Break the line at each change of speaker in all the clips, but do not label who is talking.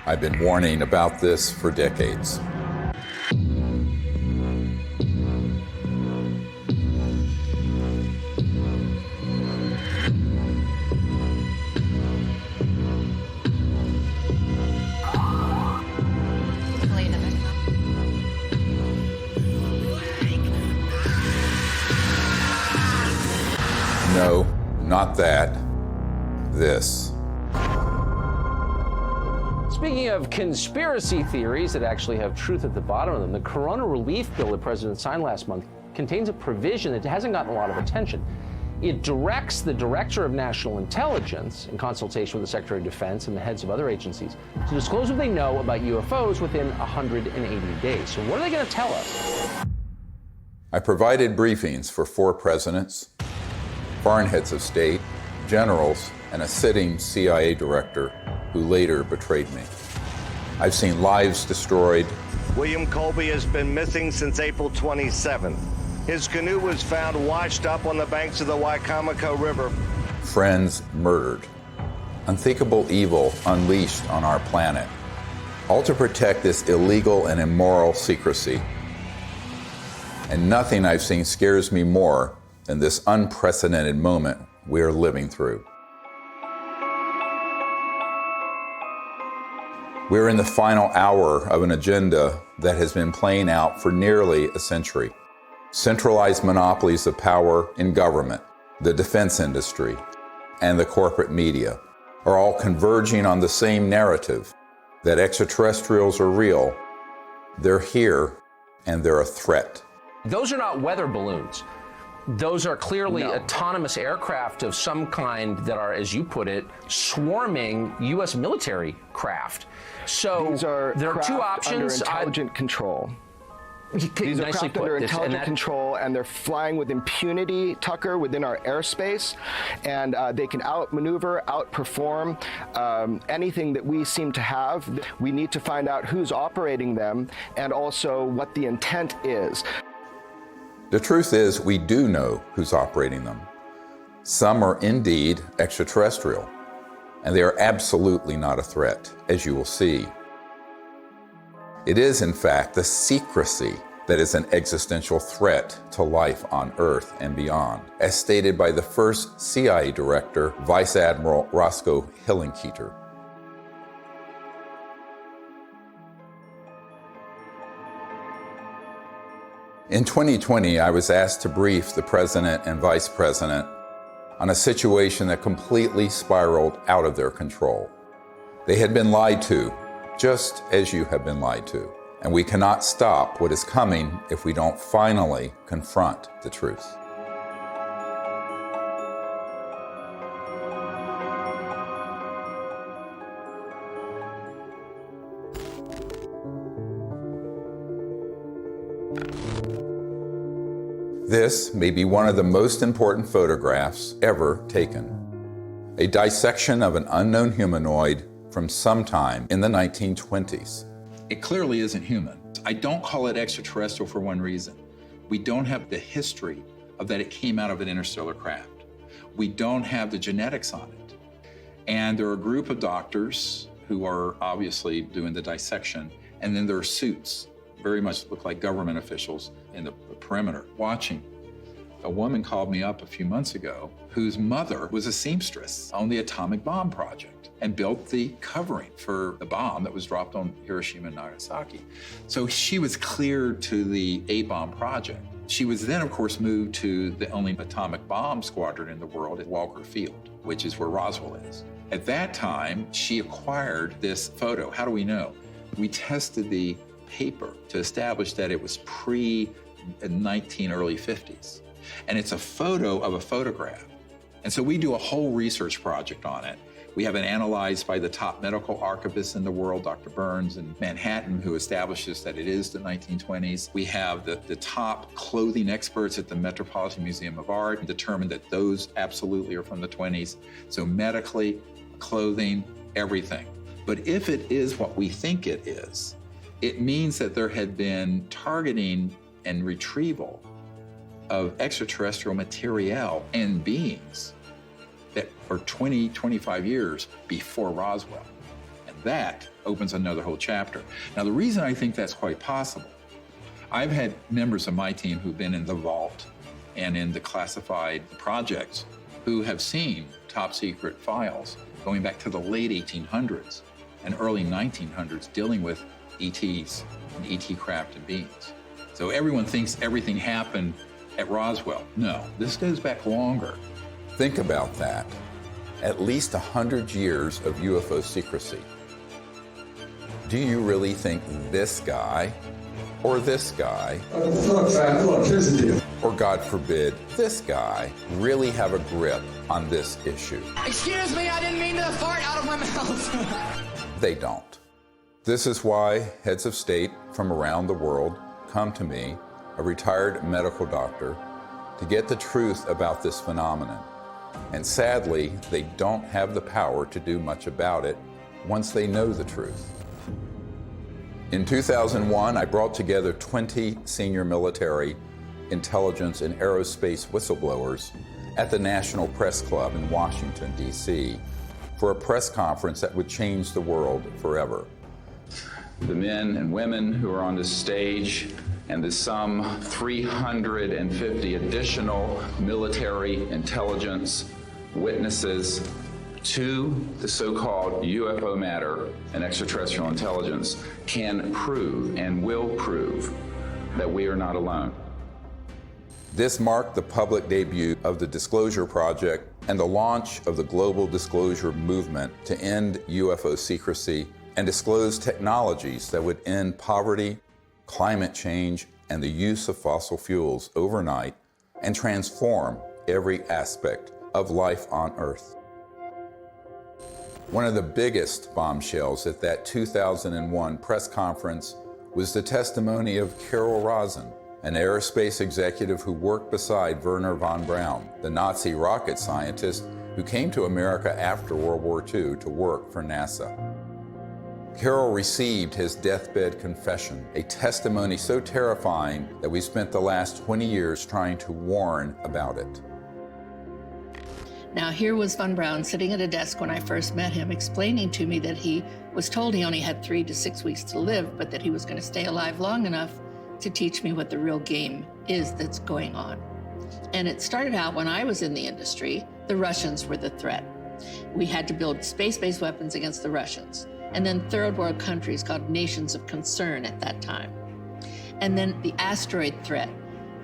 I've been warning about this for decades. No, not that. This.
Speaking of conspiracy theories that actually have truth at the bottom of them, the Corona Relief Bill the President signed last month contains a provision that hasn't gotten a lot of attention. It directs the Director of National Intelligence, in consultation with the Secretary of Defense and the heads of other agencies, to disclose what they know about UFOs within 180 days. So what are they going to tell us?
I provided briefings for 4 presidents, foreign heads of state, generals, and a sitting CIA director who later betrayed me. I've seen lives destroyed.
William Colby has been missing since April 27th. His canoe was found washed up on the banks of the Wicomico River.
Friends murdered. Unthinkable evil unleashed on our planet. All to protect this illegal and immoral secrecy. And nothing I've seen scares me more than this unprecedented moment we are living through. We're in the final hour of an agenda that has been playing out for nearly a century. Centralized monopolies of power in government, the defense industry, and the corporate media are all converging on the same narrative that extraterrestrials are real, they're here, and they're a threat.
Those are not weather balloons. Those are clearly autonomous aircraft of some kind that are, as you put it, swarming U.S. military craft. So there are 2 options.
Under intelligent control. These are craft under intelligent control, and they're flying with impunity, Tucker, within our airspace, and they can outmaneuver, outperform anything that we seem to have. We need to find out who's operating them and also what the intent is.
The truth is, we do know who's operating them. Some are indeed extraterrestrial, and they are absolutely not a threat, as you will see. It is, in fact, the secrecy that is an existential threat to life on Earth and beyond, as stated by the first CIA director, Vice Admiral Roscoe Hillenkoetter. In 2020, I was asked to brief the President and Vice President on a situation that completely spiraled out of their control. They had been lied to, just as you have been lied to. And we cannot stop what is coming if we don't finally confront the truth. This may be one of the most important photographs ever taken. A dissection of an unknown humanoid from sometime in the 1920s.
It clearly isn't human. I don't call it extraterrestrial for one reason. We don't have the history of that it came out of an interstellar craft. We don't have the genetics on it. And there are a group of doctors who are obviously doing the dissection, and then there are suits, very much look like government officials in the perimeter, watching. A woman called me up a few months ago whose mother was a seamstress on the atomic bomb project and built the covering for the bomb that was dropped on Hiroshima and Nagasaki. So she was cleared to the A-bomb project. She was then, of course, moved to the only atomic bomb squadron in the world at Walker Field, which is where Roswell is. At that time, she acquired this photo. How do we know? We tested the paper to establish that it was early 50s. And it's a photo of a photograph. And so we do a whole research project on it. We have it analyzed by the top medical archivists in the world, Dr. Burns in Manhattan, who establishes that it is the 1920s. We have the top clothing experts at the Metropolitan Museum of Art determined that those absolutely are from the 20s. So medically, clothing, everything. But if it is what we think it is, it means that there had been targeting and retrieval of extraterrestrial material and beings that are 20, 25 years before Roswell. And that opens another whole chapter. Now, the reason I think that's quite possible, I've had members of my team who've been in the vault and in the classified projects who have seen top secret files going back to the late 1800s and early 1900s dealing with ETs and ET craft and beings. So everyone thinks everything happened at Roswell. No, this goes back longer.
Think about that. At least 100 years of UFO secrecy. Do you really think this guy, or this guy, or God forbid, this guy, really have a grip on this issue?
Excuse me, I didn't mean to fart out of my mouth.
They don't. This is why heads of state from around the world come to me, a retired medical doctor, to get the truth about this phenomenon. And sadly, they don't have the power to do much about it once they know the truth. In 2001, I brought together 20 senior military, intelligence, and aerospace whistleblowers at the National Press Club in Washington, D.C., for a press conference that would change the world forever.
The men and women who are on this stage and the some 350 additional military intelligence witnesses to the so-called UFO matter and extraterrestrial intelligence can prove and will prove that we are not alone.
This marked the public debut of the Disclosure Project and the launch of the global disclosure movement to end UFO secrecy and disclose technologies that would end poverty, climate change, and the use of fossil fuels overnight and transform every aspect of life on Earth. One of the biggest bombshells at that 2001 press conference was the testimony of Carol Rosin, an aerospace executive who worked beside Wernher von Braun, the Nazi rocket scientist who came to America after World War II to work for NASA. Carol received his deathbed confession, a testimony so terrifying that we spent the last 20 years trying to warn about it.
Now, here was von Braun sitting at a desk when I first met him, explaining to me that he was told he only had 3 to 6 weeks to live, but that he was going to stay alive long enough to teach me what the real game is that's going on. And it started out when I was in the industry, the Russians were the threat. We had to build space-based weapons against the Russians. And then third world countries called nations of concern at that time. And then the asteroid threat,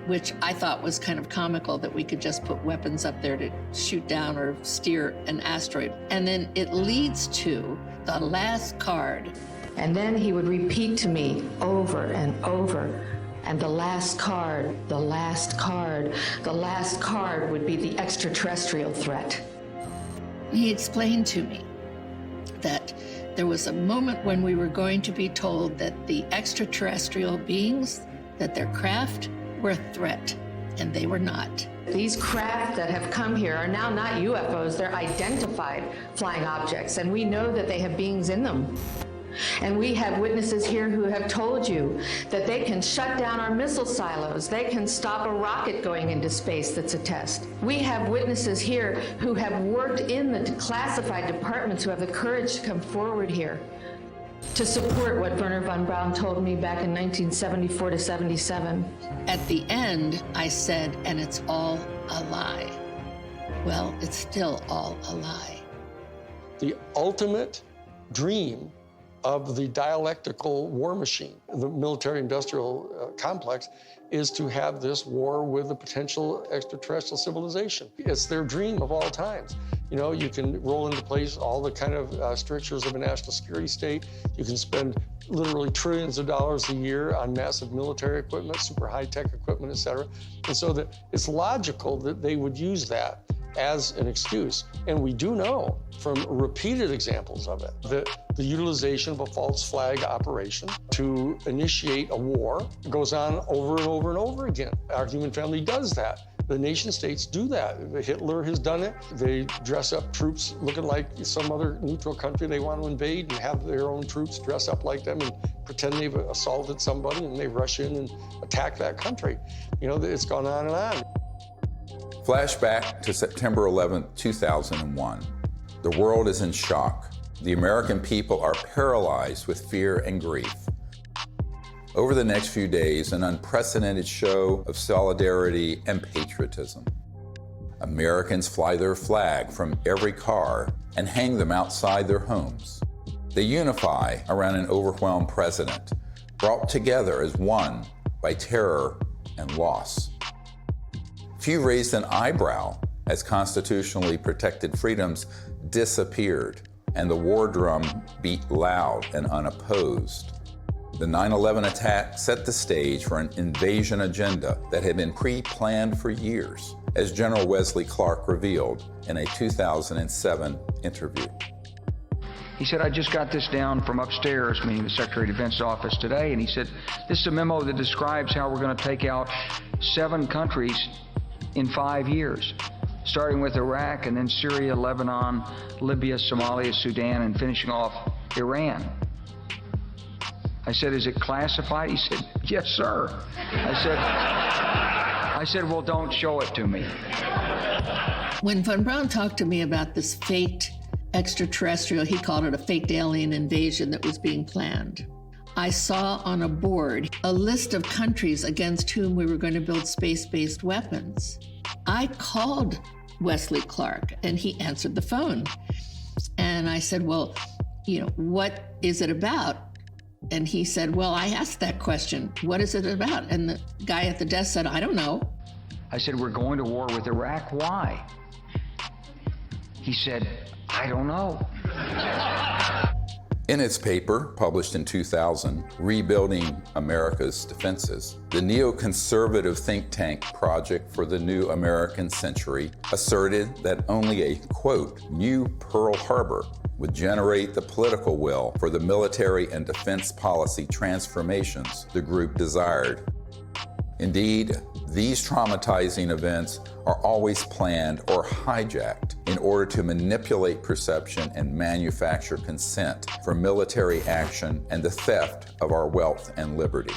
which I thought was kind of comical that we could just put weapons up there to shoot down or steer an asteroid. And then it leads to the last card.
And then he would repeat to me over and over, and the last card, the last card, the last card would be the extraterrestrial threat.
He explained to me that there was a moment when we were going to be told that the extraterrestrial beings, that their craft were a threat, and they were not.
These craft that have come here are now not UFOs, they're identified flying objects, and we know that they have beings in them. And we have witnesses here who have told you that they can shut down our missile silos. They can stop a rocket going into space that's a test. We have witnesses here who have worked in the classified departments who have the courage to come forward here to support what Wernher von Braun told me back in 1974 to 77.
At the end, I said, and it's all a lie. Well, it's still all a lie.
The ultimate dream of the dialectical war machine, the military-industrial complex, is to have this war with a potential extraterrestrial civilization. It's their dream of all times. You know, you can roll into place all the kind of strictures of a national security state. You can spend literally trillions of dollars a year on massive military equipment, super high-tech equipment, et cetera. And so that it's logical that they would use that as an excuse. And we do know from repeated examples of it that the utilization of a false flag operation to initiate a war goes on over and over and over again. Our human family does that. The nation states do that. Hitler has done it. They dress up troops looking like some other neutral country they want to invade and have their own troops dress up like them and pretend they've assaulted somebody, and they rush in and attack that country. You know, it's gone on and on.
Flashback to September 11, 2001. The world is in shock. The American people are paralyzed with fear and grief. Over the next few days, an unprecedented show of solidarity and patriotism. Americans fly their flag from every car and hang them outside their homes. They unify around an overwhelmed president, brought together as one by terror and loss. Few raised an eyebrow as constitutionally protected freedoms disappeared and the war drum beat loud and unopposed. The 9/11 attack set the stage for an invasion agenda that had been pre-planned for years, as General Wesley Clark revealed in a 2007 interview.
He said, I just got this down from upstairs, meaning the Secretary of Defense's office today, and he said, this is a memo that describes how we're going to take out 7 countries in 5 years, starting with Iraq and then Syria, Lebanon, Libya, Somalia, Sudan, and finishing off Iran. I said, is it classified? He said, yes, sir. I said, well, don't show it to me.
When Von Braun talked to me about this faked extraterrestrial, he called it a faked alien invasion that was being planned, I saw on a board a list of countries against whom we were going to build space-based weapons. I called Wesley Clark and he answered the phone. And I said, well, what is it about? And he said, well, I asked that question. What is it about? And the guy at the desk said, I don't know.
I said, we're going to war with Iraq. Why? He said, I don't know.
In its paper, published in 2000, Rebuilding America's Defenses, the neoconservative think tank Project for the New American Century asserted that only a, quote, new Pearl Harbor would generate the political will for the military and defense policy transformations the group desired. Indeed, these traumatizing events are always planned or hijacked in order to manipulate perception and manufacture consent for military action and the theft of our wealth and liberty.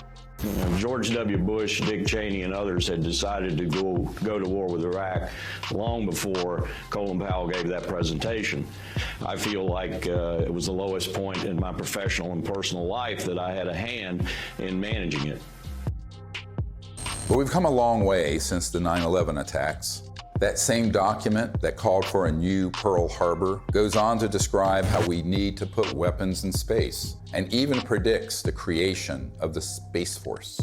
George W. Bush, Dick Cheney, and others had decided to go to war with Iraq long before Colin Powell gave that presentation. I feel like it was the lowest point in my professional and personal life that I had a hand in managing it.
But we've come a long way since the 9/11 attacks. That same document that called for a new Pearl Harbor goes on to describe how we need to put weapons in space, and even predicts the creation of the Space Force.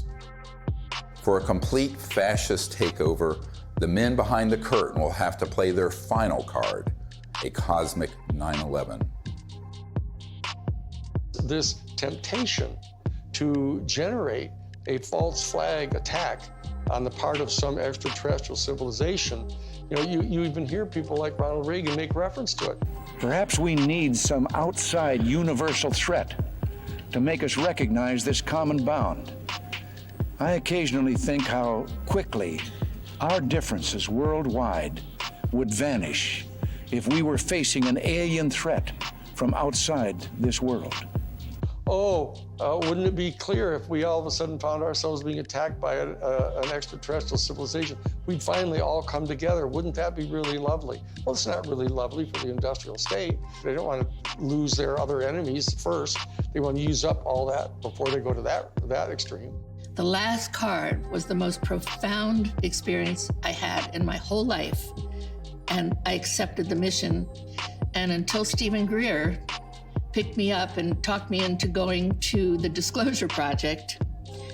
For a complete fascist takeover, the men behind the curtain will have to play their final card, a cosmic 9/11.
This temptation to generate a false flag attack on the part of some extraterrestrial civilization, you even hear people like Ronald Reagan make reference to it.
Perhaps we need some outside universal threat to make us recognize this common bound. I occasionally think how quickly our differences worldwide would vanish if we were facing an alien threat from outside this world.
Wouldn't it be clear if we all of a sudden found ourselves being attacked by an extraterrestrial civilization? We'd finally all come together. Wouldn't that be really lovely? Well, it's not really lovely for the industrial state. They don't want to lose their other enemies first. They want to use up all that before they go to that extreme.
The last card was the most profound experience I had in my whole life. And I accepted the mission. And until Stephen Greer picked me up and talked me into going to the Disclosure Project,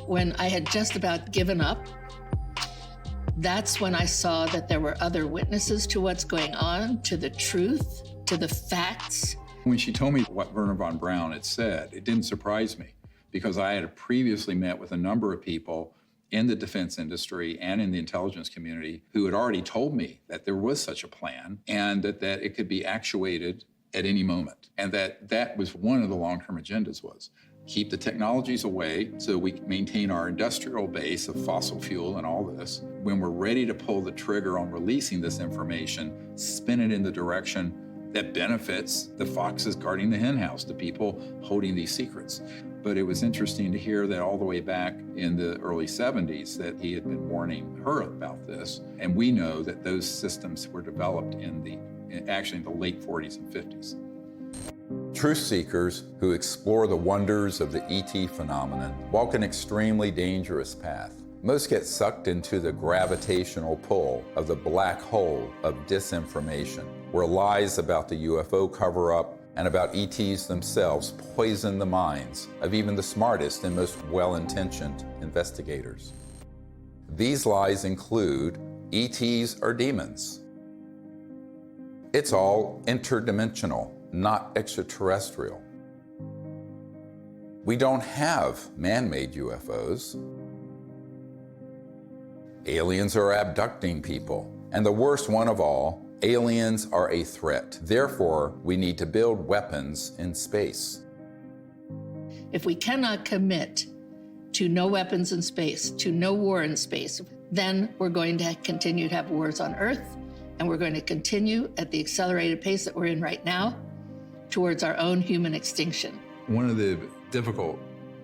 when I had just about given up, that's when I saw that there were other witnesses to what's going on, to the truth, to the facts.
When she told me what Wernher von Braun had said, it didn't surprise me, because I had previously met with a number of people in the defense industry and in the intelligence community who had already told me that there was such a plan and that it could be actuated at any moment. And that was one of the long-term agendas, was keep the technologies away so we can maintain our industrial base of fossil fuel and all this. When we're ready to pull the trigger on releasing this information, spin it in the direction that benefits the foxes guarding the henhouse, the people holding these secrets. But it was interesting to hear that all the way back in the early 70s that he had been warning her about this. And we know that those systems were developed in the late 40s and 50s.
Truth seekers who explore the wonders of the ET phenomenon walk an extremely dangerous path. Most get sucked into the gravitational pull of the black hole of disinformation, where lies about the UFO cover-up and about ETs themselves poison the minds of even the smartest and most well-intentioned investigators. These lies include ETs are demons. It's all interdimensional, not extraterrestrial. We don't have man-made UFOs. Aliens are abducting people. And the worst one of all, aliens are a threat. Therefore, we need to build weapons in space.
If we cannot commit to no weapons in space, to no war in space, then we're going to continue to have wars on Earth, and we're going to continue at the accelerated pace that we're in right now towards our own human extinction.
One of the difficult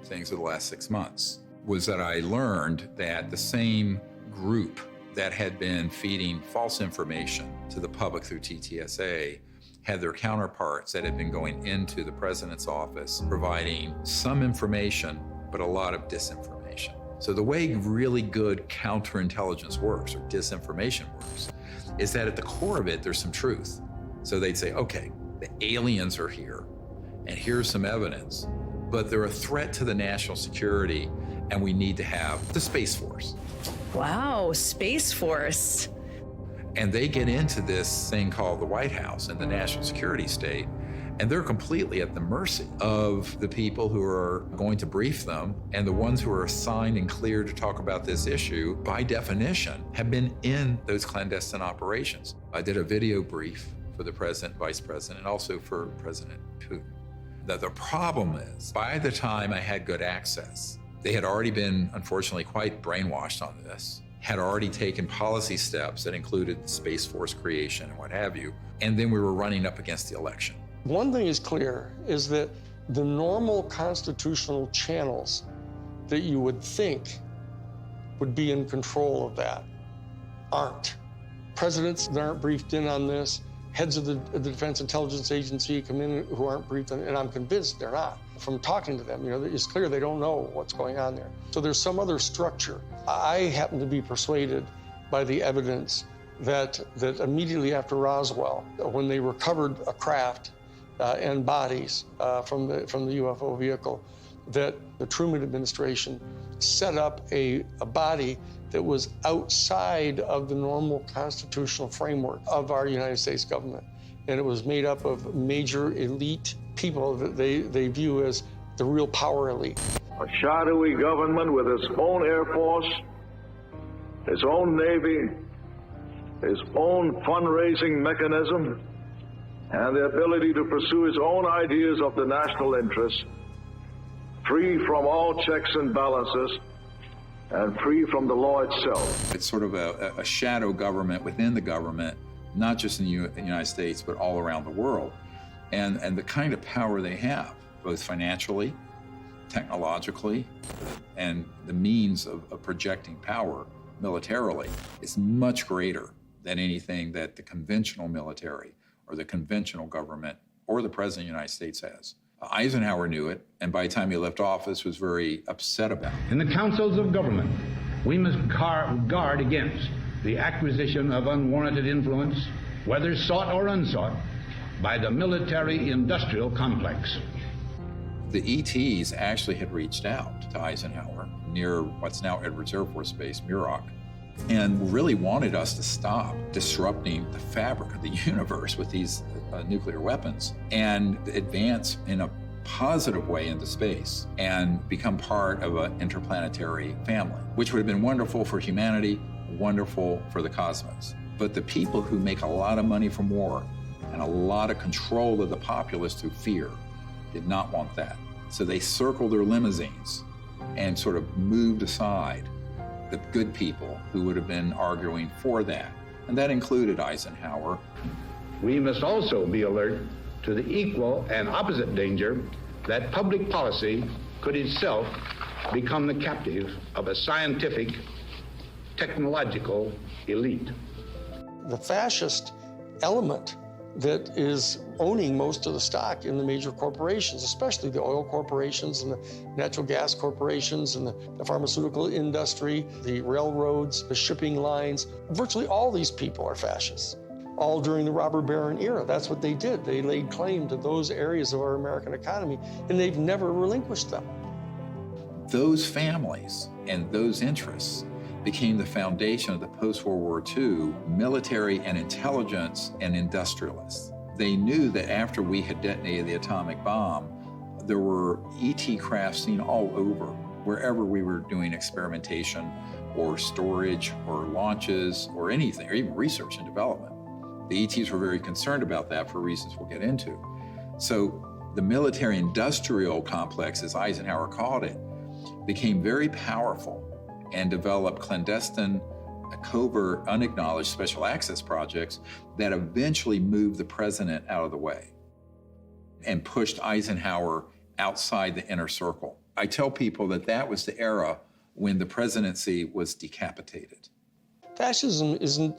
things of the last 6 months was that I learned that the same group that had been feeding false information to the public through TTSA had their counterparts that had been going into the president's office providing some information, but a lot of disinformation. So the way really good counterintelligence works, or disinformation works, is that at the core of it, there's some truth. So they'd say, okay, the aliens are here, and here's some evidence, but they're a threat to the national security, and we need to have the Space Force.
Wow, Space Force.
And they get into this thing called the White House and the national security state, and they're completely at the mercy of the people who are going to brief them, and the ones who are assigned and cleared to talk about this issue, by definition, have been in those clandestine operations. I did a video brief for the president, vice president, and also for President Putin. That the problem is, by the time I had good access, they had already been, unfortunately, quite brainwashed on this, had already taken policy steps that included the Space Force creation and what have you, and then we were running up against the election.
One thing is clear, is that the normal constitutional channels that you would think would be in control of that aren't. Presidents that aren't briefed in on this, heads of the Defense Intelligence Agency come in who aren't briefed, and I'm convinced they're not. From talking to them, it's clear they don't know what's going on there. So there's some other structure. I happen to be persuaded by the evidence that immediately after Roswell, when they recovered a craft and bodies from the UFO vehicle, that the Truman administration set up a body that was outside of the normal constitutional framework of our United States government. And it was made up of major elite people that they view as the real power elite.
A shadowy government with its own Air Force, its own Navy, its own fundraising mechanism, and the ability to pursue its own ideas of the national interest, free from all checks and balances, and free from the law itself.
It's sort of a shadow government within the government, not just in the United States, but all around the world. And the kind of power they have, both financially, technologically, and the means of projecting power militarily, is much greater than anything that the conventional military or the conventional government or the President of the United States has. Eisenhower knew it, and by the time he left office was very upset about it.
In the councils of government, we must guard against the acquisition of unwarranted influence, whether sought or unsought, by the military-industrial complex.
The ETs actually had reached out to Eisenhower near what's now Edwards Air Force Base, Muroc, and really wanted us to stop disrupting the fabric of the universe with these nuclear weapons and advance in a positive way into space and become part of an interplanetary family, which would have been wonderful for humanity, wonderful for the cosmos. But the people who make a lot of money from war and a lot of control of the populace through fear did not want that. So they circled their limousines and sort of moved aside the good people who would have been arguing for that. And that included Eisenhower.
We must also be alert to the equal and opposite danger that public policy could itself become the captive of a scientific, technological elite.
The fascist element that is owning most of the stock in the major corporations, especially the oil corporations and the natural gas corporations and the pharmaceutical industry, the railroads, the shipping lines. Virtually all these people are fascists, all during the robber baron era. That's what they did. They laid claim to those areas of our American economy, and they've never relinquished them.
Those families and those interests became the foundation of the post-World War II military and intelligence and industrialists. They knew that after we had detonated the atomic bomb, there were ET craft seen all over, wherever we were doing experimentation or storage or launches or anything, or even research and development. The ETs were very concerned about that for reasons we'll get into. So the military-industrial complex, as Eisenhower called it, became very powerful and developed clandestine, covert, unacknowledged special access projects that eventually moved the president out of the way and pushed Eisenhower outside the inner circle. I tell people that that was the era when the presidency was decapitated.
Fascism isn't,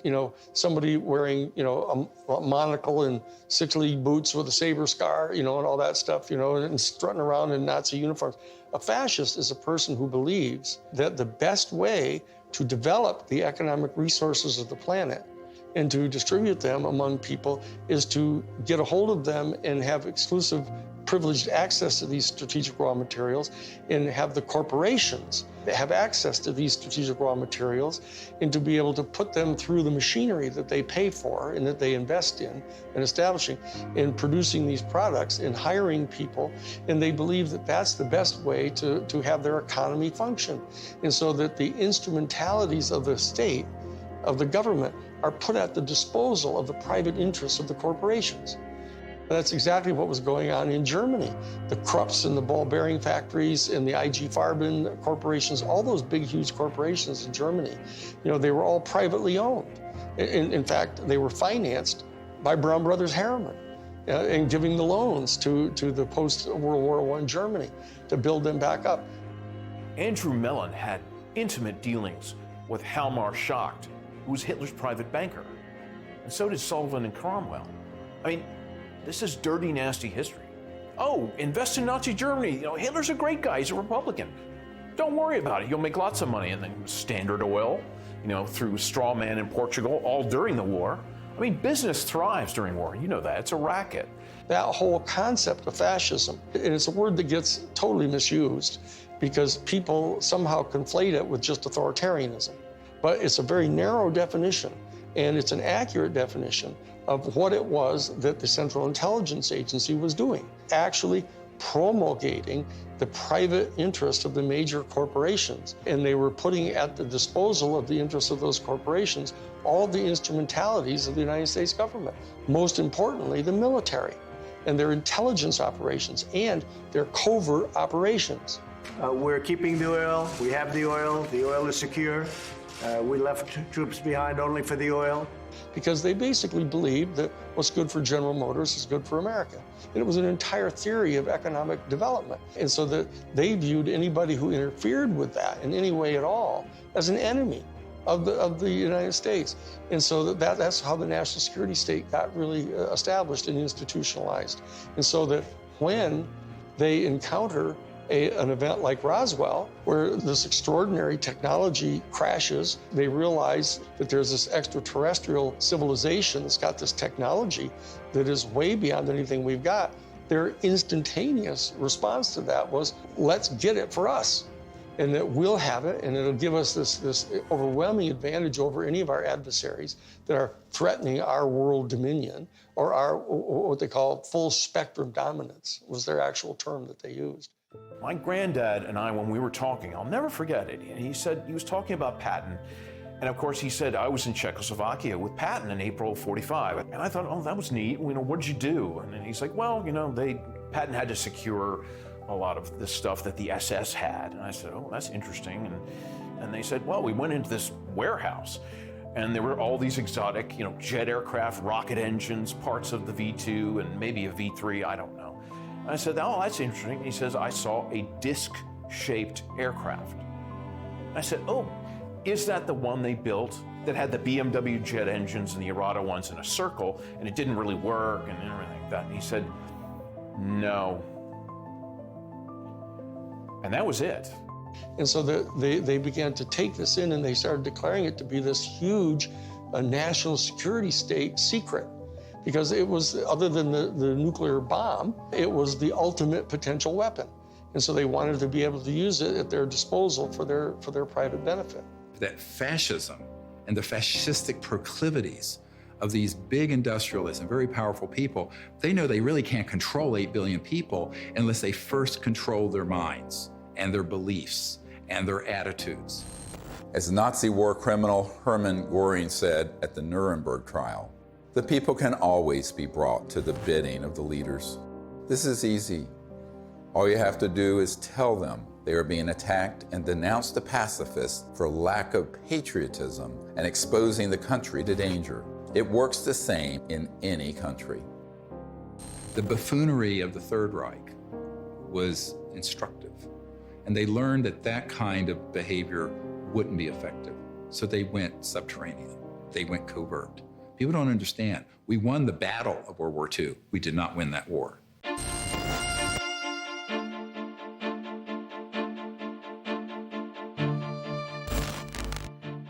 somebody wearing, a monocle and six-league boots with a saber scar, and all that stuff, and strutting around in Nazi uniforms. A fascist is a person who believes that the best way to develop the economic resources of the planet and to distribute them among people is to get a hold of them and have exclusive privileged access to these strategic raw materials and have the corporations that have access to these strategic raw materials and to be able to put them through the machinery that they pay for and that they invest in and establishing and producing these products and hiring people. And they believe that that's the best way to have their economy function. And so that the instrumentalities of the state, of the government, are put at the disposal of the private interests of the corporations. That's exactly what was going on in Germany. The Krupps and the ball bearing factories and the IG Farben corporations, all those big, huge corporations in Germany, they were all privately owned. In fact, they were financed by Brown Brothers Harriman and giving the loans to the post-World War I Germany to build them back up.
Andrew Mellon had intimate dealings with Hjalmar Schacht, who was Hitler's private banker. And so did Sullivan and Cromwell. I mean, this is dirty, nasty history. Oh, invest in Nazi Germany. Hitler's a great guy. He's a Republican. Don't worry about it. You'll make lots of money. And then Standard Oil, through straw man in Portugal, all during the war. I mean, business thrives during war. You know that. It's a racket.
That whole concept of fascism, and it's a word that gets totally misused because people somehow conflate it with just authoritarianism. But it's a very narrow definition, and it's an accurate definition of what it was that the Central Intelligence Agency was doing, actually promulgating the private interest of the major corporations. And they were putting at the disposal of the interests of those corporations all the instrumentalities of the United States government, most importantly, the military and their intelligence operations and their covert operations.
We're keeping the oil. We have the oil. The oil is secure. We left troops behind only for the oil.
Because they basically believed that what's good for General Motors is good for America. And it was an entire theory of economic development. And so that they viewed anybody who interfered with that in any way at all as an enemy of the United States. And so that's how the national security state got really established and institutionalized. And so that when they encounter an event like Roswell, where this extraordinary technology crashes, they realize that there's this extraterrestrial civilization that's got this technology that is way beyond anything we've got. Their instantaneous response to that was, let's get it for us. And that we'll have it, and it'll give us this overwhelming advantage over any of our adversaries that are threatening our world dominion, or our, what they call full spectrum dominance, was their actual term that they used.
My granddad and I, when we were talking, I'll never forget it. And he said, he was talking about Patton. And of course, he said, I was in Czechoslovakia with Patton in April of '45. And I thought, oh, that was neat. What did you do? And then he's like, well, Patton had to secure a lot of the stuff that the SS had. And I said, oh, that's interesting. And they said, well, we went into this warehouse and there were all these exotic, jet aircraft, rocket engines, parts of the V2 and maybe a V3, I don't know. And I said, oh, that's interesting. He says, I saw a disc-shaped aircraft. I said, oh, is that the one they built that had the BMW jet engines and the Arada ones in a circle, and it didn't really work and everything like that? And he said, no. And that was it.
And so they began to take this in, and they started declaring it to be this huge national security state secret, because it was, other than the nuclear bomb, it was the ultimate potential weapon. And so they wanted to be able to use it at their disposal for their private benefit.
That fascism and the fascistic proclivities of these big industrialists and very powerful people, they know they really can't control 8 billion people unless they first control their minds and their beliefs and their attitudes.
As Nazi war criminal Hermann Göring said at the Nuremberg trial, the people can always be brought to the bidding of the leaders. This is easy. All you have to do is tell them they are being attacked and denounce the pacifists for lack of patriotism and exposing the country to danger. It works the same in any country.
The buffoonery of the Third Reich was instructive, and they learned that that kind of behavior wouldn't be effective. So they went subterranean. They went covert. People don't understand. We won the battle of World War II. We did not win that war.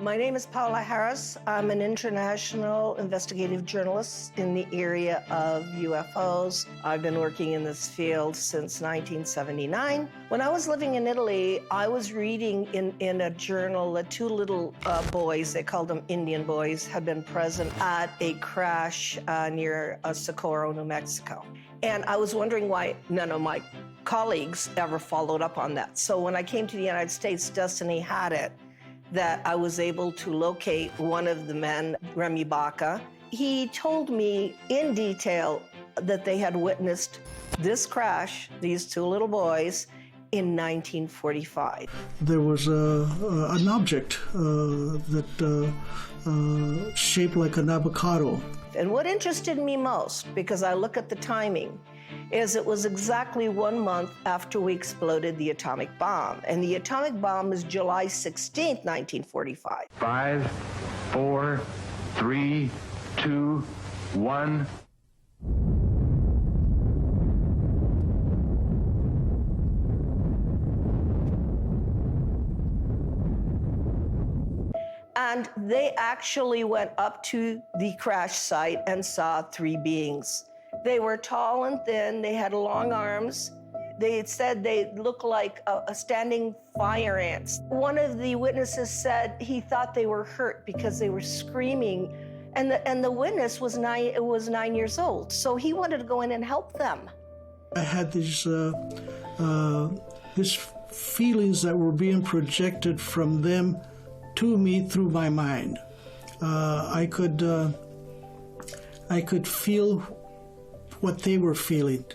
My name is Paula Harris. I'm an international investigative journalist in the area of UFOs. I've been working in this field since 1979. When I was living in Italy, I was reading in a journal that two little boys, they called them Indian boys, had been present at a crash near Socorro, New Mexico. And I was wondering why none of my colleagues ever followed up on that. So when I came to the United States, Destiny had it, that I was able to locate one of the men, Remy Baca. He told me in detail that they had witnessed this crash, these two little boys, in 1945.
There was an object that shaped like an avocado.
And what interested me most, because I look at the timing, is it was exactly 1 month after we exploded the atomic bomb. And the atomic bomb is July 16th, 1945.
5, 4, 3, 2, 1.
And they actually went up to the crash site and saw 3 beings. They were tall and thin, they had long arms. They had said they looked like a standing fire ants. One of the witnesses said he thought they were hurt because they were screaming, and the witness was 9 years old, so he wanted to go in and help them.
I had these feelings that were being projected from them to me through my mind. I could feel what they were feeling,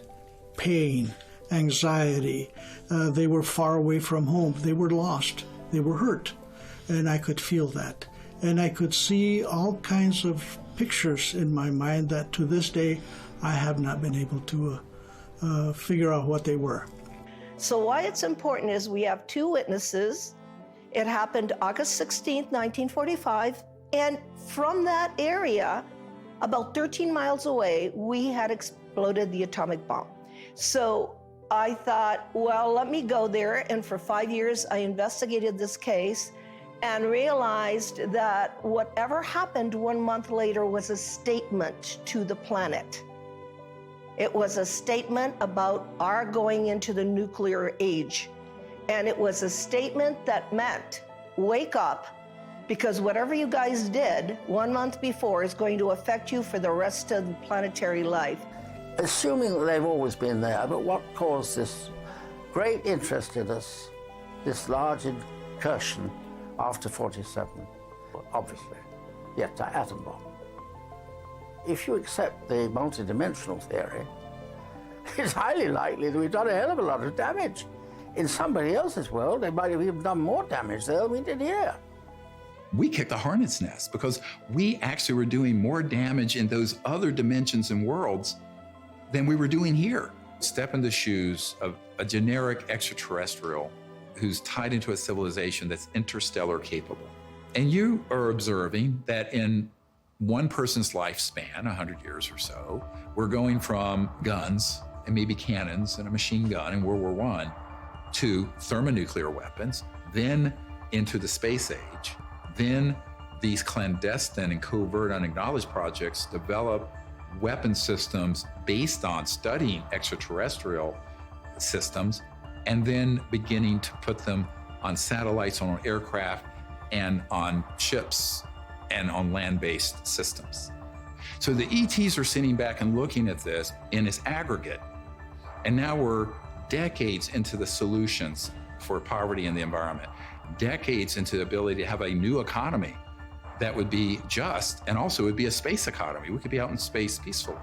pain, anxiety. They were far away from home. They were lost. They were hurt. And I could feel that. And I could see all kinds of pictures in my mind that to this day I have not been able to figure out what they were.
So why it's important is we have 2 witnesses. It happened August 16th, 1945. And from that area, about 13 miles away, we had exploded the atomic bomb. So I thought, well, let me go there. And for 5 years, I investigated this case and realized that whatever happened 1 month later was a statement to the planet. It was a statement about our going into the nuclear age. And it was a statement that meant, wake up, because whatever you guys did 1 month before is going to affect you for the rest of the planetary life.
Assuming that they've always been there, but what caused this great interest in us, this large incursion after 47? Obviously, the atom bomb. If you accept the multidimensional theory, it's highly likely that we've done a hell of a lot of damage. In somebody else's world, they might have even done more damage there than we did here.
We kicked the hornet's nest because we actually were doing more damage in those other dimensions and worlds than we were doing here. Step in the shoes of a generic extraterrestrial who's tied into a civilization that's interstellar capable. And you are observing that in one person's lifespan, 100 years or so, we're going from guns and maybe cannons and a machine gun in World War I to thermonuclear weapons, then into the space age. Then these clandestine and covert unacknowledged projects develop weapon systems based on studying extraterrestrial systems and then beginning to put them on satellites, on aircraft, and on ships and on land-based systems. So the ETs are sitting back and looking at this in its aggregate. And now we're decades into the solutions for poverty in the environment, decades into the ability to have a new economy that would be just, and also would be a space economy. We could be out in space peacefully.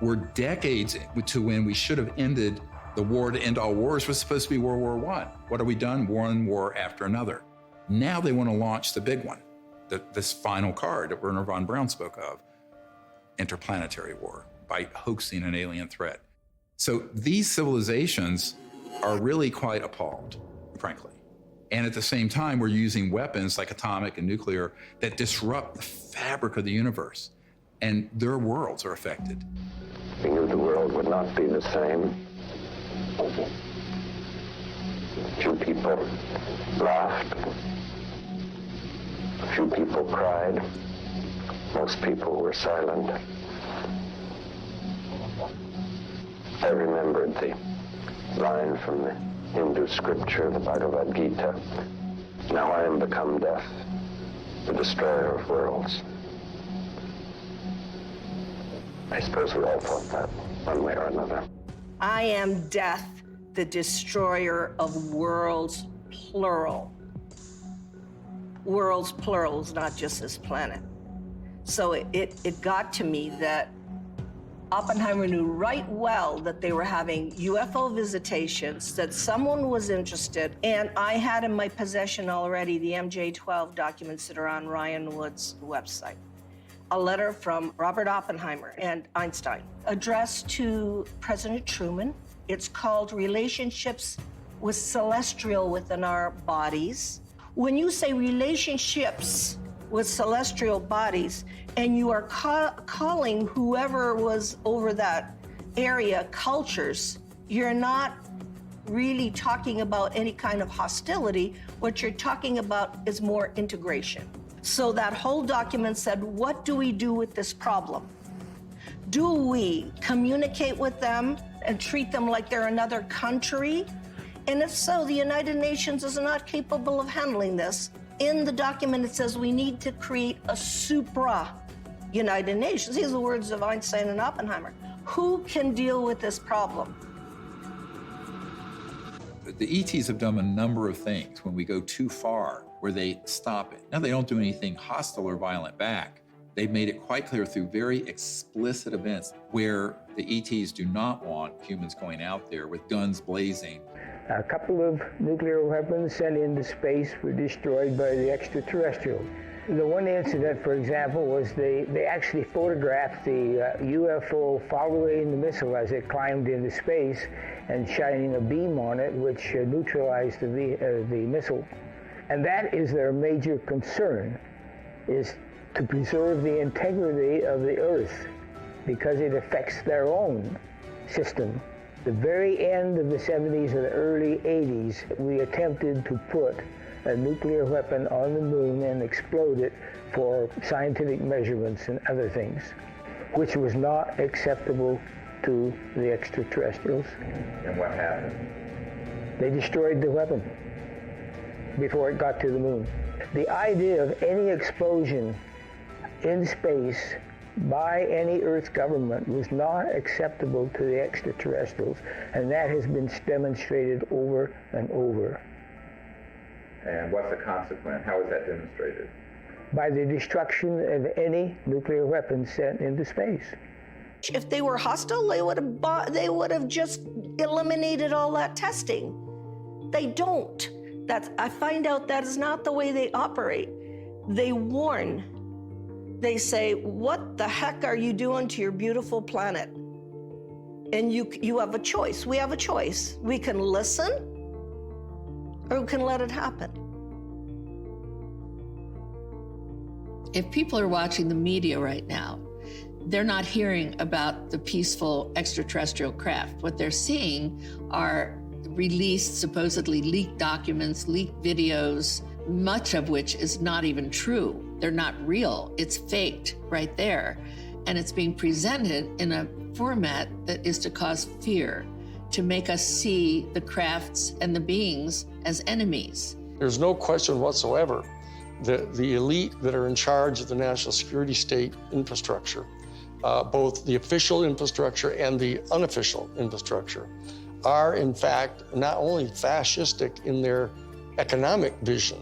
We're decades to when we should have ended the war to end all wars was supposed to be World War I. What have we done? One war after another. Now they want to launch the big one, this final card that Werner von Braun spoke of, interplanetary war, by hoaxing an alien threat. So these civilizations are really quite appalled, frankly. And at the same time, we're using weapons like atomic and nuclear that disrupt the fabric of the universe, and their worlds are affected.
We knew the world would not be the same. Few people laughed. Few people cried. Most people were silent. I remembered the line from the Hindu scripture, the Bhagavad Gita. Now I am become death, the destroyer of worlds. I suppose we all thought that one way or another.
I am death, the destroyer of worlds, plural. Worlds, plurals, not just this planet. So it got to me that Oppenheimer knew right well that they were having UFO visitations, that someone was interested, and I had in my possession already the MJ-12 documents that are on Ryan Wood's website. A letter from Robert Oppenheimer and Einstein addressed to President Truman. It's called Relationships with Celestial Within Our Bodies. When you say relationships with celestial bodies, and you are calling whoever was over that area cultures, you're not really talking about any kind of hostility. What you're talking about is more integration. So that whole document said, what do we do with this problem? Do we communicate with them and treat them like they're another country? And if so, the United Nations is not capable of handling this. In the document, it says we need to create a supra-United Nations. These are the words of Einstein and Oppenheimer. Who can deal with this problem?
The ETs have done a number of things when we go too far, where they stop it. Now, they don't do anything hostile or violent back. They've made it quite clear through very explicit events where the ETs do not want humans going out there with guns blazing.
A couple of nuclear weapons sent into space were destroyed by the extraterrestrials. The one incident, for example, was they actually photographed the UFO following the missile as it climbed into space and shining a beam on it, which neutralized the missile. And that is their major concern, is to preserve the integrity of the Earth, because it affects their own system. The very end of the 70s or the early 80s, we attempted to put a nuclear weapon on the moon and explode it for scientific measurements and other things, which was not acceptable to the extraterrestrials.
And what happened?
They destroyed the weapon before it got to the moon. The idea of any explosion in space by any Earth government was not acceptable to the extraterrestrials, and that has been demonstrated over and over.
And what's the consequence? How is that demonstrated?
By the destruction of any nuclear weapons sent into space.
If they were hostile, they would have just eliminated all that testing. They don't. I find out that is not the way they operate. They warn. They say, what the heck are you doing to your beautiful planet? And you have a choice. We have a choice. We can listen, or we can let it happen.
If people are watching the media right now, they're not hearing about the peaceful extraterrestrial craft. What they're seeing are released, supposedly leaked documents, leaked videos, much of which is not even true. They're not real. It's faked right there. And it's being presented in a format that is to cause fear, to make us see the crafts and the beings as enemies.
There's no question whatsoever that the elite that are in charge of the national security state infrastructure, both the official infrastructure and the unofficial infrastructure, are in fact not only fascistic in their economic vision,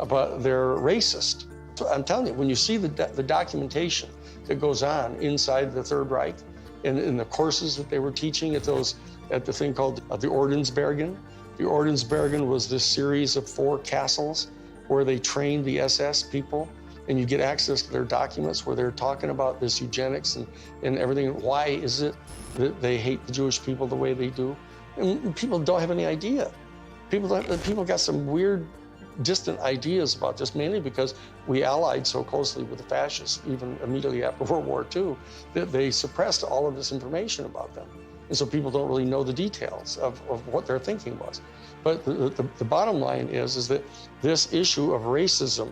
but they're racist. So I'm telling you, when you see the documentation that goes on inside the Third Reich, in the courses that they were teaching at the thing called the Ordensbergen. The Ordensbergen was this series of 4 castles where they trained the SS people, and you get access to their documents where they're talking about this eugenics and everything. Why is it that they hate the Jewish people the way they do? And people don't have any idea. People got some weird, distant ideas about this, mainly because we allied so closely with the fascists, even immediately after World War II, that they suppressed all of this information about them. And so people don't really know the details of what their thinking was. But the bottom line is that this issue of racism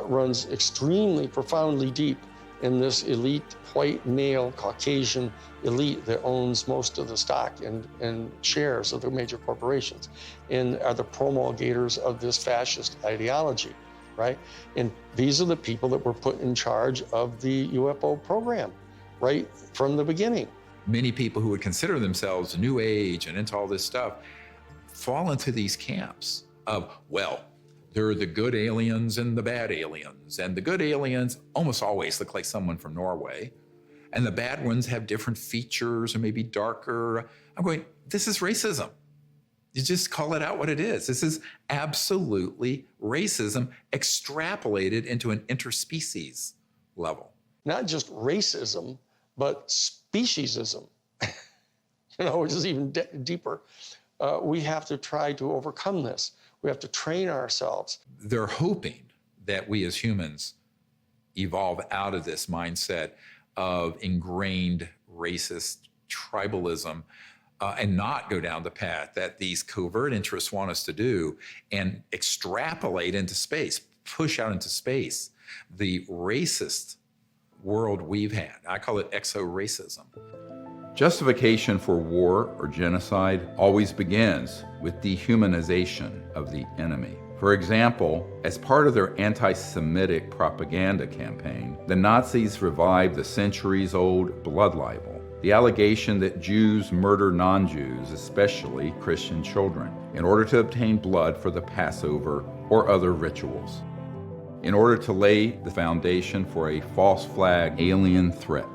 runs extremely profoundly deep in this elite, white, male, Caucasian elite that owns most of the stock and shares of the major corporations and are the promulgators of this fascist ideology, right? And these are the people that were put in charge of the UFO program right from the beginning.
Many people who would consider themselves New Age and into all this stuff fall into these camps of, well, there are the good aliens and the bad aliens. And the good aliens almost always look like someone from Norway. And the bad ones have different features or maybe darker. I'm going, this is racism. You just call it out what it is. This is absolutely racism extrapolated into an interspecies level.
Not just racism, but speciesism, which is even deeper. We have to try to overcome this. We have to train ourselves.
They're hoping that we as humans evolve out of this mindset of ingrained racist tribalism and not go down the path that these covert interests want us to do and extrapolate into space, push out into space the racist world we've had. I call it exo-racism.
Justification for war or genocide always begins with dehumanization of the enemy. For example, as part of their anti-Semitic propaganda campaign, the Nazis revived the centuries-old blood libel, the allegation that Jews murder non-Jews, especially Christian children, in order to obtain blood for the Passover or other rituals, in order to lay the foundation for a false flag alien threat.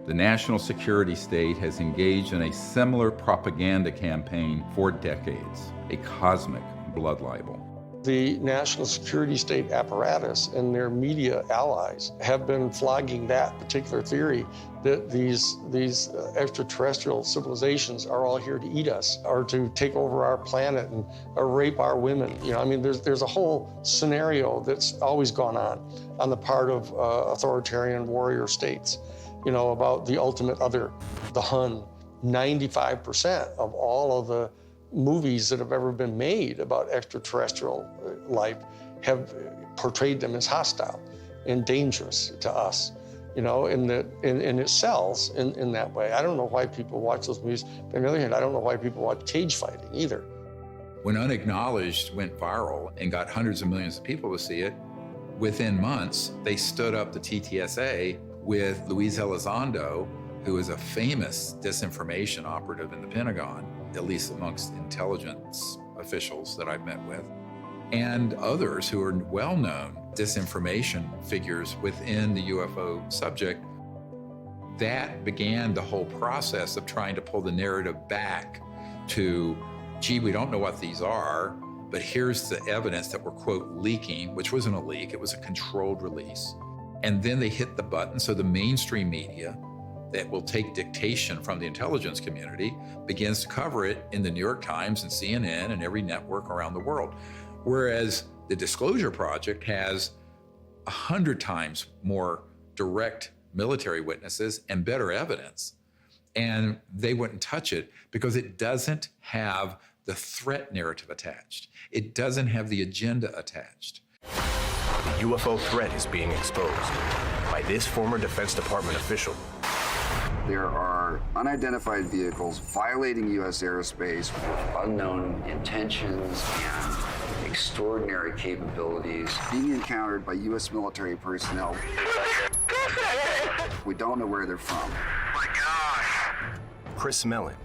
The national security state has engaged in a similar propaganda campaign for decades, a cosmic blood libel.
The national security state apparatus and their media allies have been flogging that particular theory that these extraterrestrial civilizations are all here to eat us or to take over our planet and rape our women. There's a whole scenario that's always gone on the part of authoritarian warrior states, about the ultimate other, the Hun. 95% of all of the movies that have ever been made about extraterrestrial life have portrayed them as hostile and dangerous to us, and it sells in that way. I don't know why people watch those movies. But on the other hand, I don't know why people watch cage fighting either.
When Unacknowledged went viral and got hundreds of millions of people to see it, within months, they stood up the TTSA with Luis Elizondo, who is a famous disinformation operative in the Pentagon, at least amongst intelligence officials that I've met with, and others who are well-known disinformation figures within the UFO subject. That began the whole process of trying to pull the narrative back to, gee, we don't know what these are, but here's the evidence that we're, quote, leaking, which wasn't a leak, it was a controlled release. And then they hit the button, so the mainstream media that will take dictation from the intelligence community begins to cover it in the New York Times and CNN and every network around the world. Whereas the Disclosure Project has 100 times more direct military witnesses and better evidence. And they wouldn't touch it because it doesn't have the threat narrative attached. It doesn't have the agenda attached.
The UFO threat is being exposed by this former Defense Department official.
There are unidentified vehicles violating U.S. airspace with unknown intentions and extraordinary capabilities being encountered by U.S. military personnel. We don't know where they're from.
Chris Mellon,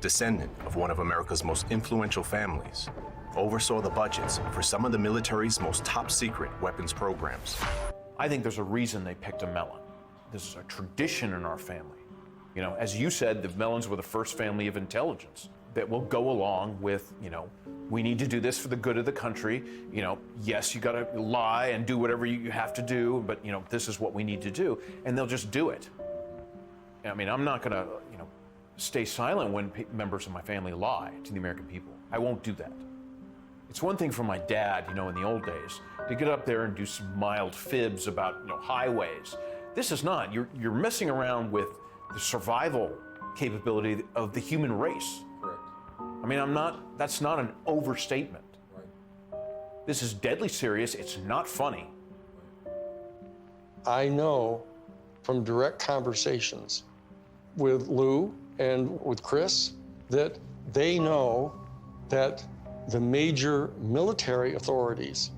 descendant of one of America's most influential families, oversaw the budgets for some of the military's most top-secret weapons programs.
I think there's a reason they picked a Mellon. This is a tradition in our family. You know, as you said, the Mellons were the first family of intelligence that will go along with, you know, we need to do this for the good of the country. You know, yes, you gotta lie and do whatever you have to do, but, you know, this is what we need to do. And they'll just do it. I mean, I'm not gonna, you know, stay silent when members of my family lie to the American people. I won't do that. It's one thing for my dad, you know, in the old days, to get up there and do some mild fibs about, you know, highways. This is not. You're messing around with the survival capability of the human race.
Correct.
I mean, that's not an overstatement.
Right.
This is deadly serious. It's not funny.
I know from direct conversations with Lou and with Chris that they know that the major military authorities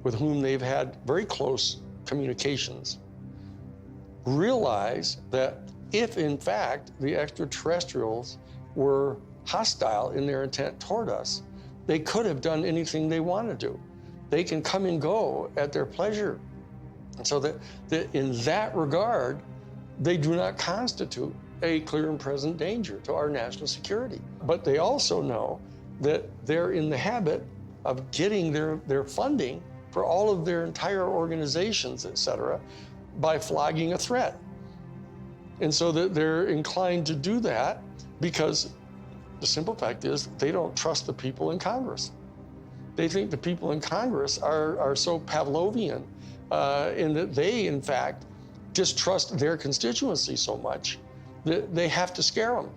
with whom they've had very close communications realize that if, in fact, the extraterrestrials were hostile in their intent toward us, they could have done anything they want to do. They can come and go at their pleasure. And so that in that regard, they do not constitute a clear and present danger to our national security. But they also know that they're in the habit of getting their funding for all of their entire organizations, et cetera, by flogging a threat. And so that they're inclined to do that because the simple fact is they don't trust the people in Congress. They think the people in Congress are so Pavlovian in that they, in fact, distrust their constituency so much that they have to scare them.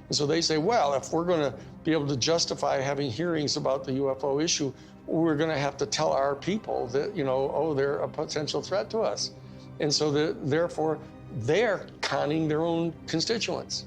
And so they say, well, if we're going to be able to justify having hearings about the UFO issue, we're going to have to tell our people that, you know, oh, they're a potential threat to us. And so therefore, they're conning their own constituents.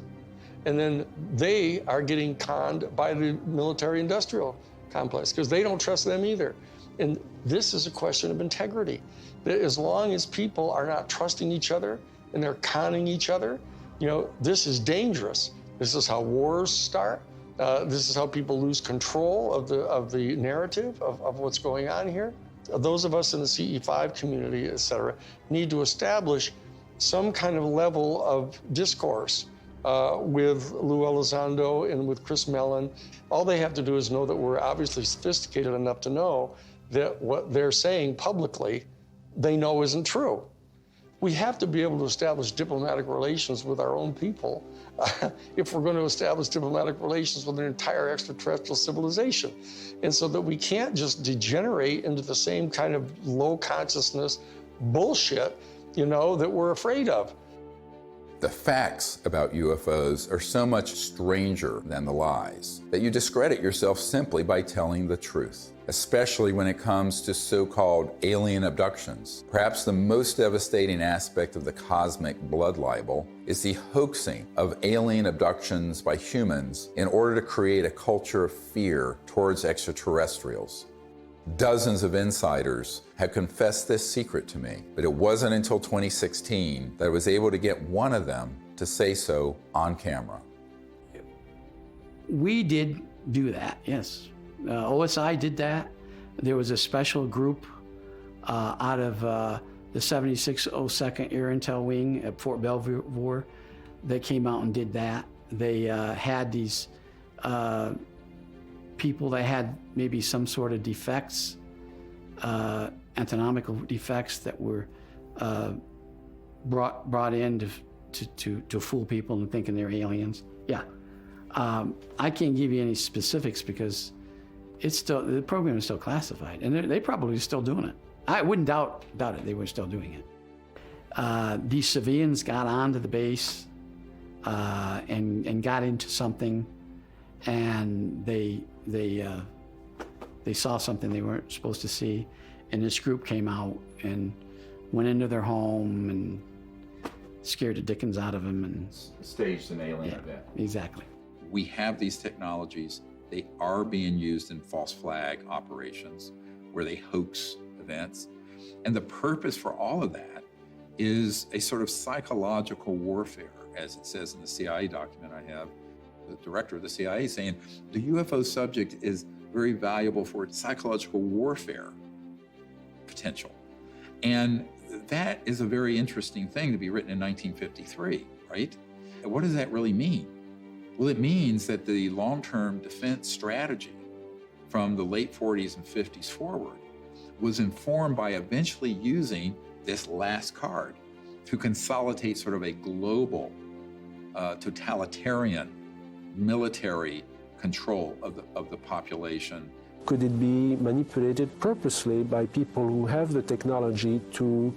And then they are getting conned by the military-industrial complex because they don't trust them either. And this is a question of integrity. That as long as people are not trusting each other and they're conning each other, you know, this is dangerous. This is how wars start. This is how people lose control of the narrative of what's going on here. Those of us in the CE-5 community, et cetera, need to establish some kind of level of discourse with Lou Elizondo and with Chris Mellon. All they have to do is know that we're obviously sophisticated enough to know that what they're saying publicly, they know isn't true. We have to be able to establish diplomatic relations with our own people if we're going to establish diplomatic relations with an entire extraterrestrial civilization. And so that we can't just degenerate into the same kind of low consciousness bullshit, you know, that we're afraid of.
The facts about UFOs are so much stranger than the lies that you discredit yourself simply by telling the truth, especially when it comes to so-called alien abductions. Perhaps the most devastating aspect of the cosmic blood libel is the hoaxing of alien abductions by humans in order to create a culture of fear towards extraterrestrials. Dozens of insiders have confessed this secret to me, but it wasn't until 2016 that I was able to get one of them to say so on camera.
We did do that, yes. OSI did that. There was a special group out of the 7602nd Air Intel Wing at Fort Belvoir that came out and did that. They had these people that had maybe some sort of defects, anatomical defects that were brought in to fool people into thinking they're aliens. Yeah, I can't give you any specifics because it's still, the program is still classified, and they're probably still doing it. I wouldn't doubt it. They were still doing it. These civilians got onto the base and got into something, and they saw something they weren't supposed to see, and this group came out and went into their home and scared the dickens out of them and
staged an alien event.
Exactly.
We have these technologies. They are being used in false flag operations where they hoax events. And the purpose for all of that is a sort of psychological warfare, as it says in the CIA document I have. The director of the CIA saying the UFO subject is very valuable for its psychological warfare potential. And that is a very interesting thing to be written in 1953, right? And what does that really mean? Well, it means that the long-term defense strategy from the late 40s and 50s forward was informed by eventually using this last card to consolidate sort of a global, totalitarian military control of the population.
Could it be manipulated purposely by people who have the technology to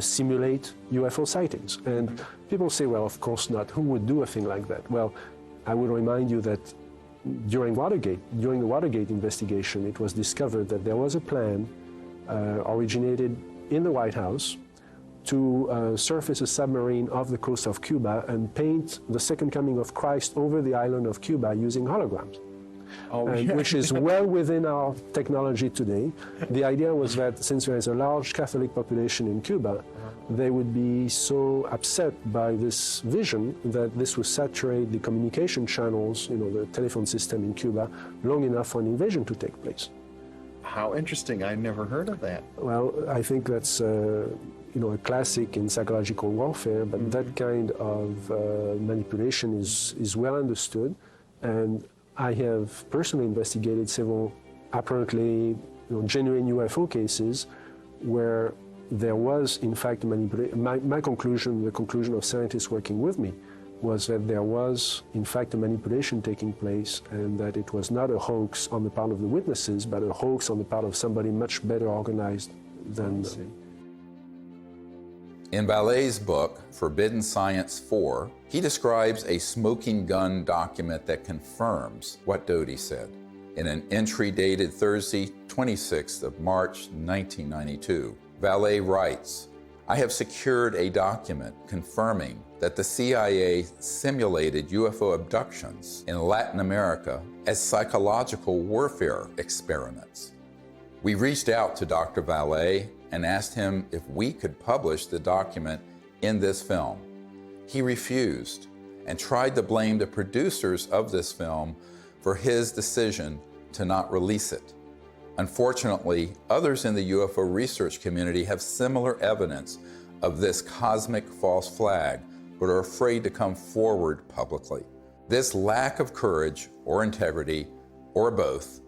simulate UFO sightings? And people say, well, of course not. Who would do a thing like that? Well, I would remind you that during the Watergate investigation, it was discovered that there was a plan originated in the White House to surface a submarine off the coast of Cuba and paint the second coming of Christ over the island of Cuba using holograms. Which is well within our technology today. The idea was that since there is a large Catholic population in Cuba, they would be so upset by this vision that this would saturate the communication channels, the telephone system in Cuba, long enough for an invasion to take place.
How interesting. I never heard of that.
Well, I think that's a classic in psychological warfare, but that kind of manipulation is well understood. And I have personally investigated several apparently genuine UFO cases where there was, in fact, manipulation. My conclusion, the conclusion of scientists working with me, was that there was, in fact, a manipulation taking place, and that it was not a hoax on the part of the witnesses, but a hoax on the part of somebody much better organized than them.
In Vallee's book, Forbidden Science 4, he describes a smoking gun document that confirms what Doty said. In an entry dated Thursday, 26th of March, 1992, Vallee writes, "I have secured a document confirming that the CIA simulated UFO abductions in Latin America as psychological warfare experiments. We reached out to Dr. Vallee and asked him if we could publish the document in this film. He refused and tried to blame the producers of this film for his decision to not release it. Unfortunately, others in the UFO research community have similar evidence of this cosmic false flag, but are afraid to come forward publicly. This lack of courage or integrity, or both,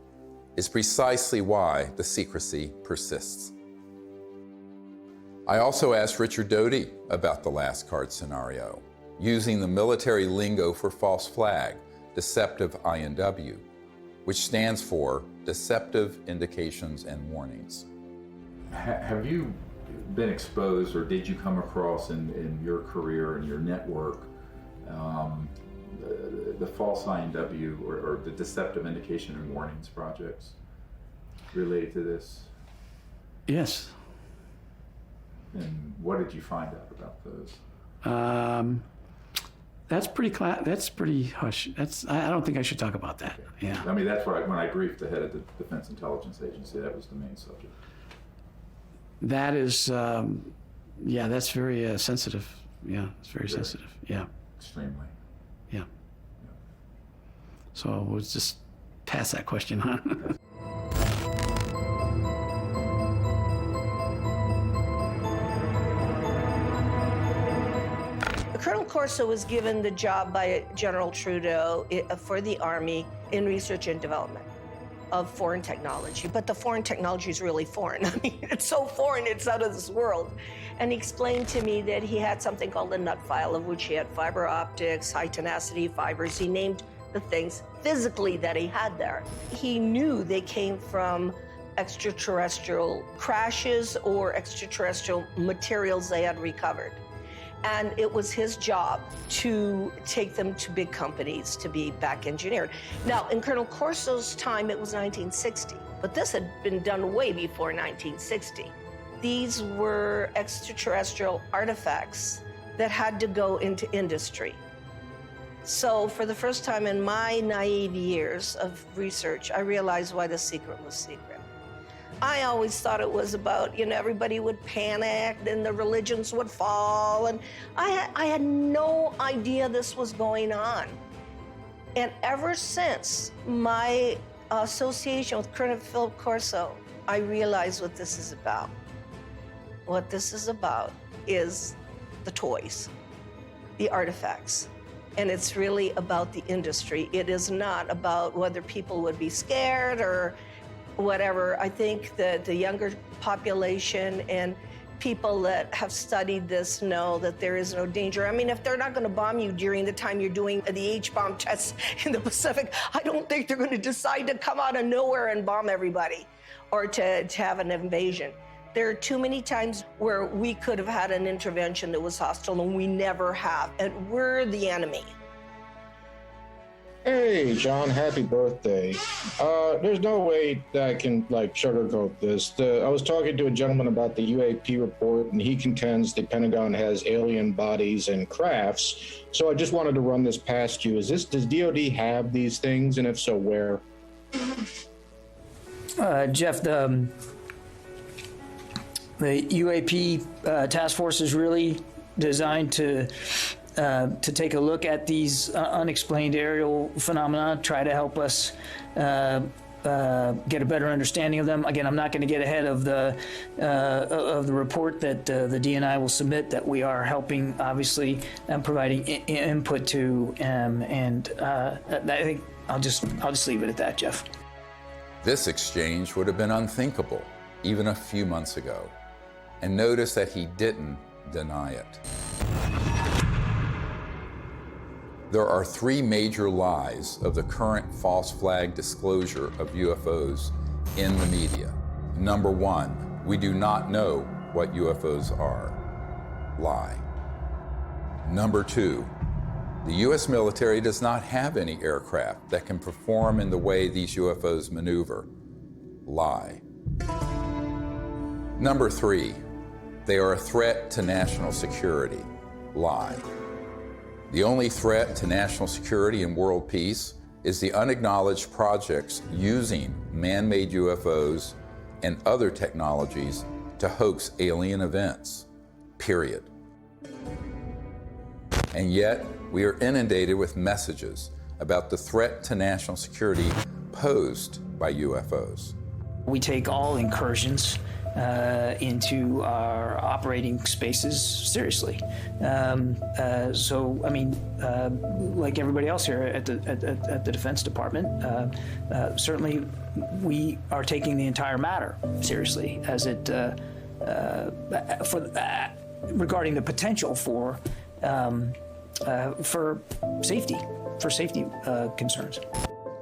is precisely why the secrecy persists." I also asked Richard Doty about the last card scenario, using the military lingo for false flag, deceptive INW, which stands for Deceptive Indications and Warnings.
Have you been exposed, or did you come across in your career and your network the false INW or the Deceptive Indication and Warnings projects related to this?
Yes.
And what did you find out about those?
That's pretty hush. I don't think I should talk about that. Yeah.
I mean, that's why when I briefed the head of the Defense Intelligence Agency, that was the main subject.
That is, that's very sensitive. Yeah, it's very sensitive. Yeah.
Extremely.
Yeah. So we'll just pass that question on.
Colonel Corso was given the job by General Trudeau for the Army in research and development of foreign technology. But the foreign technology is really foreign. I mean, it's so foreign, it's out of this world. And he explained to me that he had something called a nut file, of which he had fiber optics, high tenacity fibers. He named the things physically that he had there. He knew they came from extraterrestrial crashes or extraterrestrial materials they had recovered. And it was his job to take them to big companies to be back engineered. Now, in Colonel Corso's time, it was 1960, but this had been done way before 1960. These were extraterrestrial artifacts that had to go into industry. So for the first time in my naive years of research, I realized why the secret was secret. I always thought it was about, everybody would panic, then the religions would fall, and I had no idea this was going on. And ever since my association with Colonel Philip Corso, I realized what this is about. What this is about is the toys, the artifacts. And it's really about the industry. It is not about whether people would be scared or whatever. I think that the younger population and people that have studied this know that there is no danger. I mean, if they're not going to bomb you during the time you're doing the H-bomb tests in the Pacific, I don't think they're going to decide to come out of nowhere and bomb everybody or to have an invasion. There are too many times where we could have had an intervention that was hostile, and we never have, and we're the enemy.
Hey, John, happy birthday. There's no way that I can, sugarcoat this. I was talking to a gentleman about the UAP report, and he contends the Pentagon has alien bodies and crafts. So I just wanted to run this past you. Does DOD have these things, and if so, where?
Jeff, the UAP task force is really designed to take a look at these unexplained aerial phenomena, try to help us get a better understanding of them. Again, I'm not going to get ahead of the report that the DNI will submit, that we are helping, obviously, and providing input to, and I think I'll just leave it at that, Jeff.
This exchange would have been unthinkable even a few months ago. And notice that he didn't deny it. There are three major lies of the current false flag disclosure of UFOs in the media. Number one, we do not know what UFOs are. Lie. Number two, the U.S. military does not have any aircraft that can perform in the way these UFOs maneuver. Lie. Number three, they are a threat to national security. Lie. The only threat to national security and world peace is the unacknowledged projects using man-made UFOs and other technologies to hoax alien events. Period. And yet, we are inundated with messages about the threat to national security posed by UFOs.
We take all incursions into our operating spaces seriously. So, I mean, like everybody else here at the Defense Department, certainly we are taking the entire matter seriously as it regarding the potential for safety concerns.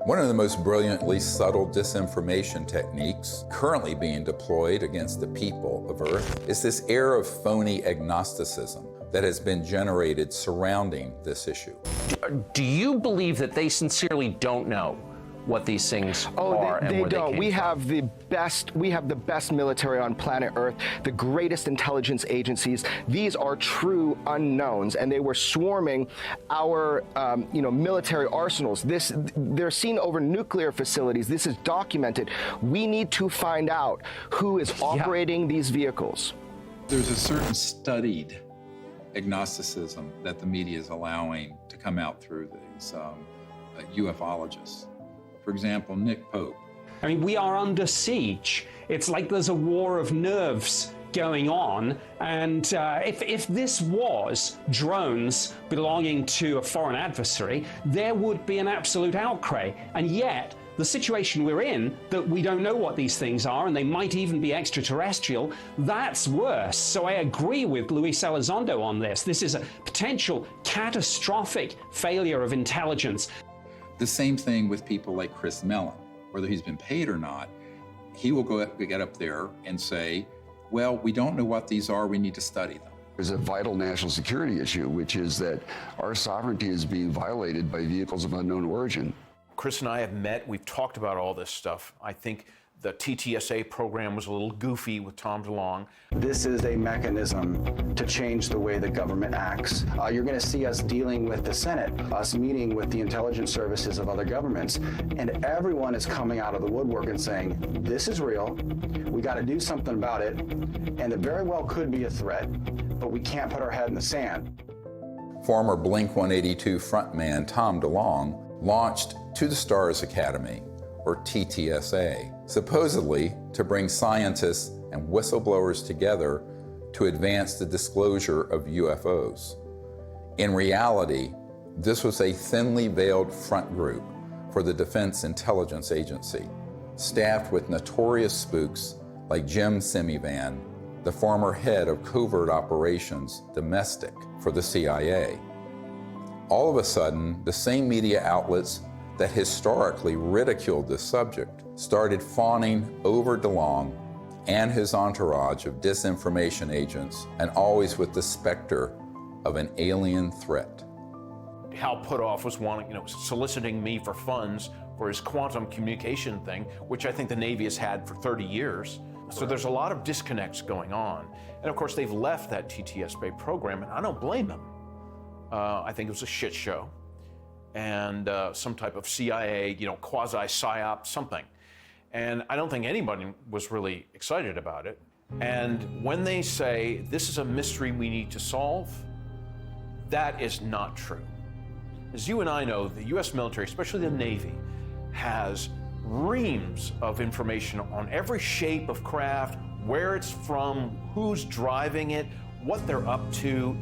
One of the most brilliantly subtle disinformation techniques currently being deployed against the people of Earth is this air of phony agnosticism that has been generated surrounding this issue.
Do you believe that they sincerely don't know what these things are and where they don't?
We have the best military on planet Earth, the greatest intelligence agencies. These are true unknowns, and they were swarming our military arsenals. They're seen over nuclear facilities. This is documented. We need to find out who is operating these vehicles.
There's a certain studied agnosticism that the media is allowing to come out through these ufologists. For example, Nick Pope.
I mean, we are under siege. It's like there's a war of nerves going on. And if this was drones belonging to a foreign adversary, there would be an absolute outcry. And yet, the situation we're in, that we don't know what these things are, and they might even be extraterrestrial, that's worse. So I agree with Luis Elizondo on this. This is a potential catastrophic failure of intelligence.
The same thing with people like Chris Mellon, whether he's been paid or not. he will get up there and say, well, we don't know what these are, we need to study them.
There's a vital national security issue, which is that our sovereignty is being violated by vehicles of unknown origin.
Chris and I have met, we've talked about all this stuff. I think the TTSA program was a little goofy with Tom DeLonge.
This is a mechanism to change the way the government acts. You're going to see us dealing with the Senate, us meeting with the intelligence services of other governments, and everyone is coming out of the woodwork and saying, this is real, we got to do something about it, and it very well could be a threat, but we can't put our head in the sand.
Former Blink-182 frontman Tom DeLonge launched To the Stars Academy, or TTSA, supposedly to bring scientists and whistleblowers together to advance the disclosure of UFOs. In reality, this was a thinly veiled front group for the Defense Intelligence Agency, staffed with notorious spooks like Jim Semivan, the former head of covert operations domestic for the CIA. All of a sudden, the same media outlets that historically ridiculed this subject started fawning over DeLonge and his entourage of disinformation agents, and always with the specter of an alien threat.
Hal Puthoff was soliciting me for funds for his quantum communication thing, which I think the Navy has had for 30 years. So there's a lot of disconnects going on. And of course, they've left that TTSA program, and I don't blame them. I think it was a shit show. And some type of CIA, quasi-psyop, something. And I don't think anybody was really excited about it. And when they say, this is a mystery we need to solve, that is not true. As you and I know, the US military, especially the Navy, has reams of information on every shape of craft, where it's from, who's driving it, what they're up to,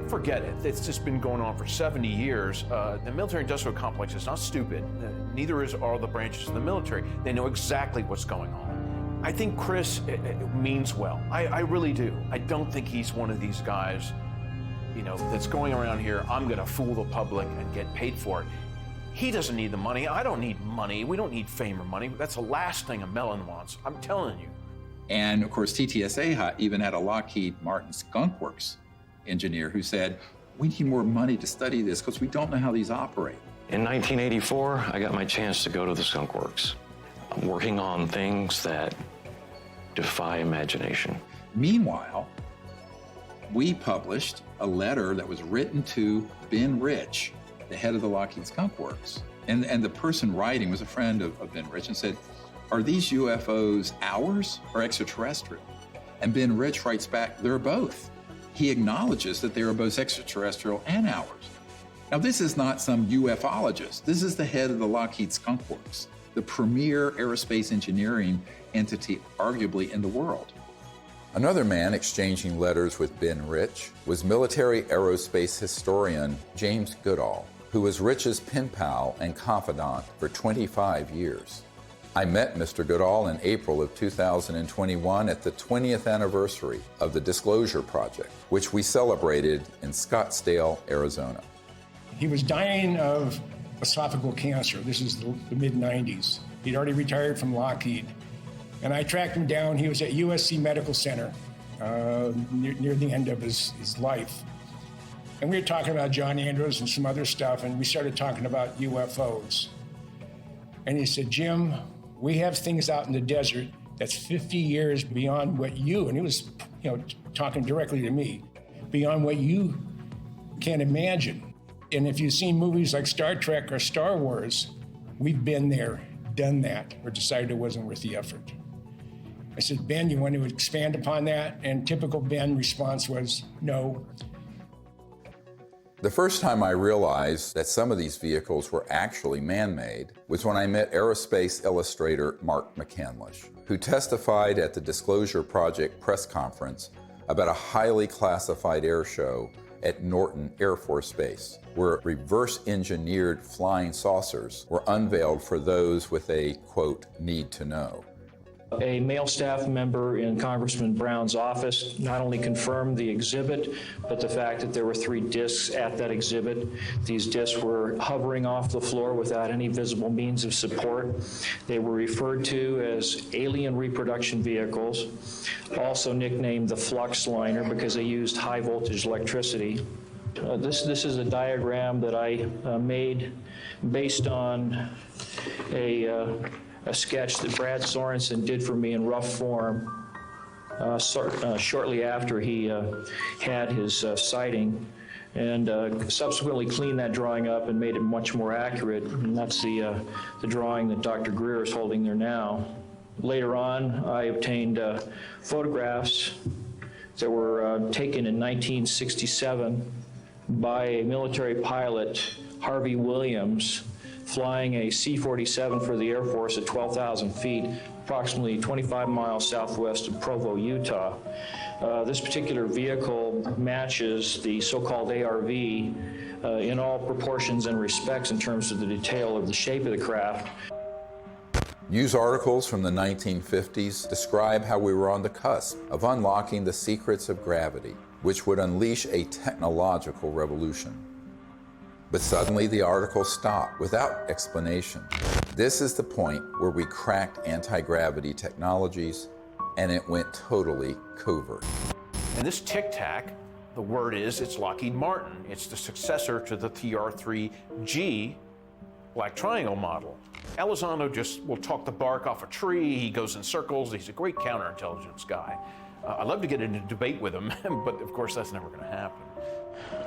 Forget it. It's just been going on for 70 years. The military-industrial complex is not stupid. Neither are the branches of the military. They know exactly what's going on. I think Chris means well. I really do. I don't think he's one of these guys, that's going around here, I'm going to fool the public and get paid for it. He doesn't need the money. I don't need money. We don't need fame or money. That's the last thing a melon wants. I'm telling you.
And of course, TTSA even had a Lockheed Martin Skunk Works engineer who said, we need more money to study this because we don't know how these operate.
In 1984, I got my chance to go to the Skunk Works. I'm working on things that defy imagination.
Meanwhile, we published a letter that was written to Ben Rich, the head of the Lockheed Skunk Works. And the person writing was a friend of Ben Rich and said, are these UFOs ours or extraterrestrial? And Ben Rich writes back, they're both. He acknowledges that they are both extraterrestrial and ours. Now, this is not some ufologist. This is the head of the Lockheed Skunk Works, the premier aerospace engineering entity, arguably, in the world.
Another man exchanging letters with Ben Rich was military aerospace historian James Goodall, who was Rich's pen pal and confidant for 25 years. I met Mr. Goodall in April of 2021 at the 20th anniversary of the Disclosure Project, which we celebrated in Scottsdale, Arizona.
He was dying of esophageal cancer. This is the mid-90s. He'd already retired from Lockheed. And I tracked him down. He was at USC Medical Center near the end of his life. And we were talking about John Andrews and some other stuff, and we started talking about UFOs. And he said, Jim, we have things out in the desert that's 50 years beyond what you, and he was talking directly to me, beyond what you can imagine. And if you've seen movies like Star Trek or Star Wars, we've been there, done that, or decided it wasn't worth the effort. I said, Ben, you want to expand upon that? And typical Ben response was, no.
The first time I realized that some of these vehicles were actually man-made was when I met aerospace illustrator Mark McCandlish, who testified at the Disclosure Project press conference about a highly classified air show at Norton Air Force Base, where reverse-engineered flying saucers were unveiled for those with a, quote, need to know.
A male staff member in Congressman Brown's office not only confirmed the exhibit, but the fact that there were 3 discs at that exhibit. These discs were hovering off the floor without any visible means of support. They were referred to as alien reproduction vehicles, also nicknamed the flux liner because they used high voltage electricity. This is a diagram that I made based on a sketch that Brad Sorensen did for me in rough form shortly after he had his sighting, and subsequently cleaned that drawing up and made it much more accurate. And that's the drawing that Dr. Greer is holding there now. Later on, I obtained photographs that were taken in 1967 by a military pilot, Harvey Williams, flying a C-47 for the Air Force at 12,000 feet, approximately 25 miles southwest of Provo, Utah. This particular vehicle matches the so-called ARV in all proportions and respects in terms of the detail of the shape of the craft.
News articles from the 1950s describe how we were on the cusp of unlocking the secrets of gravity, which would unleash a technological revolution. But suddenly the article stopped without explanation. This is the point where we cracked anti-gravity technologies and it went totally covert.
And this Tic Tac, the word is, it's Lockheed Martin. It's the successor to the TR-3G Black Triangle model. Elizondo just will talk the bark off a tree. He goes in circles. He's a great counterintelligence guy. I'd love to get into a debate with him, but of course that's never going to happen.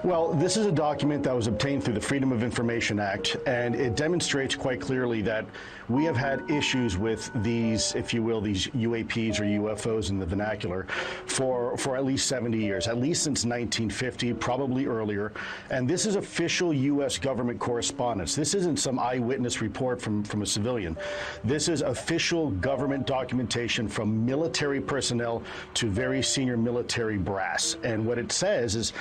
Well, this is a document that was obtained through the Freedom of Information Act, and it demonstrates quite clearly that we have had issues with these, if you will, these UAPs or UFOs in the vernacular for at least 70 years, at least since 1950, probably earlier. And this is official U.S. government correspondence. This isn't some eyewitness report from a civilian. This is official government documentation from military personnel to very senior military brass. And what it says is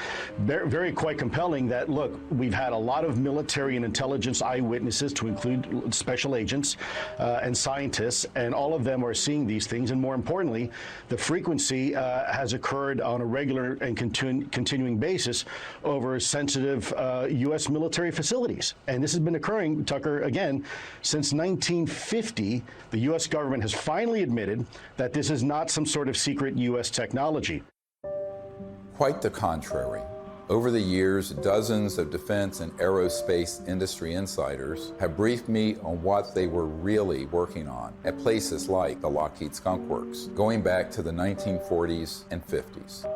very quite compelling that, look, we've had a lot of military and intelligence eyewitnesses, to include special agents and scientists, and all of them are seeing these things. And more importantly, the frequency has occurred on a regular and continuing basis over sensitive U.S. military facilities. And this has been occurring, Tucker, again, since 1950. The U.S. government has finally admitted that this is not some sort of secret U.S. technology.
Quite the contrary. Over the years, dozens of defense and aerospace industry insiders have briefed me on what they were really working on at places like the Lockheed Skunk Works, going back to the 1940s and 50s.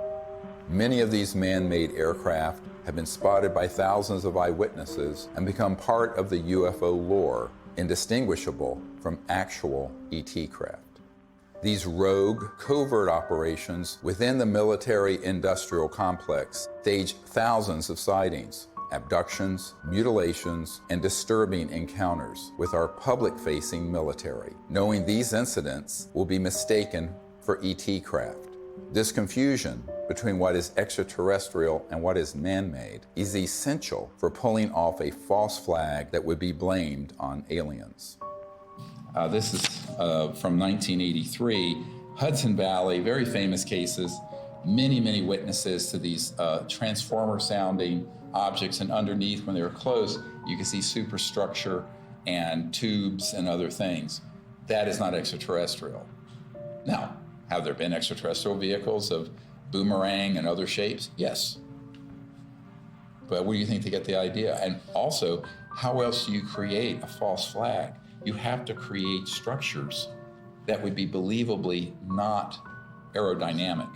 Many of these man-made aircraft have been spotted by thousands of eyewitnesses and become part of the UFO lore, indistinguishable from actual ET craft. These rogue, covert operations within the military-industrial complex stage thousands of sightings, abductions, mutilations, and disturbing encounters with our public-facing military, knowing these incidents will be mistaken for ET craft. This confusion between what is extraterrestrial and what is man-made is essential for pulling off a false flag that would be blamed on aliens. This is from 1983, Hudson Valley, very famous cases, many witnesses to these transformer-sounding objects, and underneath, when they were close, you can see superstructure and tubes and other things. That is not extraterrestrial. Now, have there been extraterrestrial vehicles of boomerang and other shapes? Yes. But where do you think they get the idea? And also, how else do you create a false flag? You have to create structures that would be believably not aerodynamic.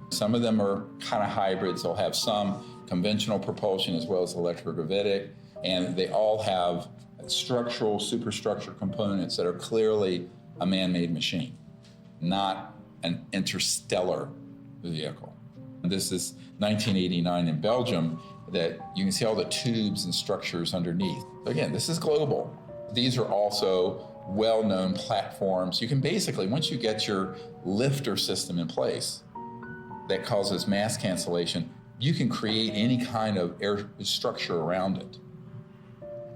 Some of them are kind of hybrids. They'll have some conventional propulsion as well as electrogravitic, and they all have structural, superstructure components that are clearly a man-made machine, not an interstellar vehicle. This is 1989 in Belgium, that you can see all the tubes and structures underneath. Again, this is global. These are also well-known platforms. You can basically, once you get your lifter system in place that causes mass cancellation, you can create any kind of air structure around it.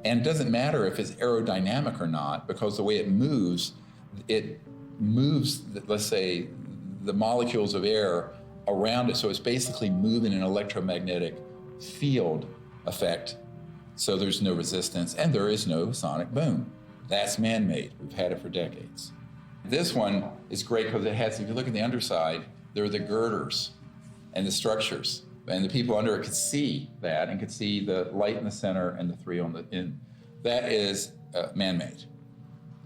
And it doesn't matter if it's aerodynamic or not, because the way it moves, it
moves, let's say, the molecules of air around it. So it's basically moving an electromagnetic field effect. So there's no resistance and there is no sonic boom. That's man-made. We've had it for decades. This one is great because it has, if you look at the underside, there are the girders and the structures. And the people under it could see that and could see the light in the center and the three on the end. That is man-made.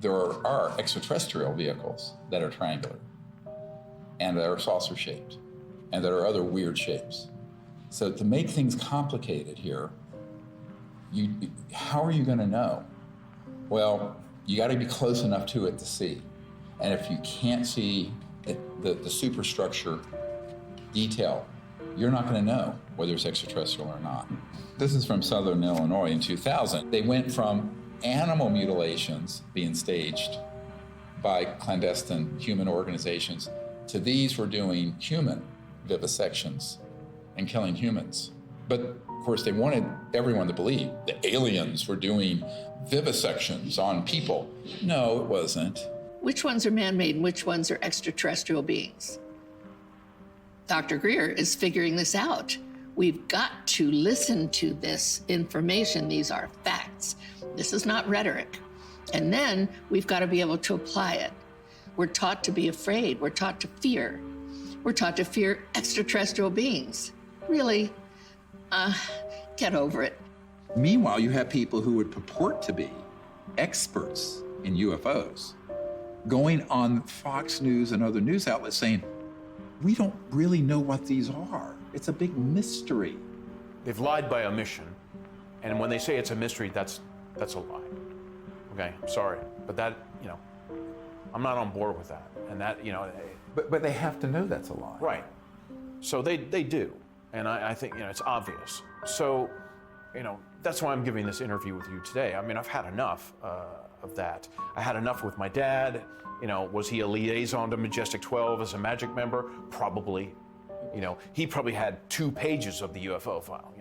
There are extraterrestrial vehicles that are triangular and that are saucer-shaped and that are other weird shapes. So to make things complicated here, how are you going to know? Well, you got to be close enough to it to see. And if you can't see the superstructure detail, you're not going to know whether it's extraterrestrial or not. This is from Southern Illinois in 2000. They went from animal mutilations being staged by clandestine human organizations to these were doing human vivisections and killing humans. But of course, they wanted everyone to believe the aliens were doing vivisections on people. No, it wasn't.
Which ones are man-made and which ones are extraterrestrial beings? Dr. Greer is figuring this out. We've got to listen to this information. These are facts. This is not rhetoric. And then we've got to be able to apply it. We're taught to be afraid. We're taught to fear. We're taught to fear extraterrestrial beings. Really? Get over it.
Meanwhile, you have people who would purport to be experts in UFOs going on Fox News and other news outlets saying, we don't really know what these are. It's a big mystery.
They've lied by omission. And when they say it's a mystery, that's a lie. Okay, I'm sorry. But that, I'm not on board with that. And that,
But they have to know that's a lie.
Right. So they do. And I think, it's obvious. So, that's why I'm giving this interview with you today. I mean, I've had enough of that. I had enough with my dad. Was he a liaison to Majestic 12 as a magic member? Probably. He probably had 2 pages of the UFO file.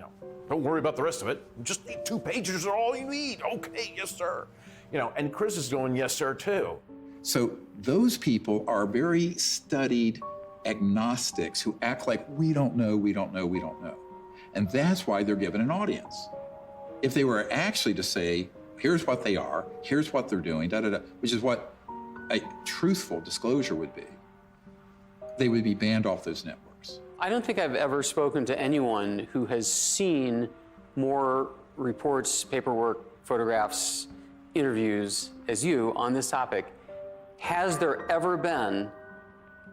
Don't worry about the rest of it. Just 2 pages are all you need. Okay, yes, sir. And Chris is going, yes, sir, too.
So those people are very studied agnostics who act like we don't know, we don't know, we don't know. And that's why they're given an audience. If they were actually to say, here's what they are, here's what they're doing, which is what a truthful disclosure would be, they would be banned off those networks.
I don't think I've ever spoken to anyone who has seen more reports, paperwork, photographs, interviews as you on this topic. Has there ever been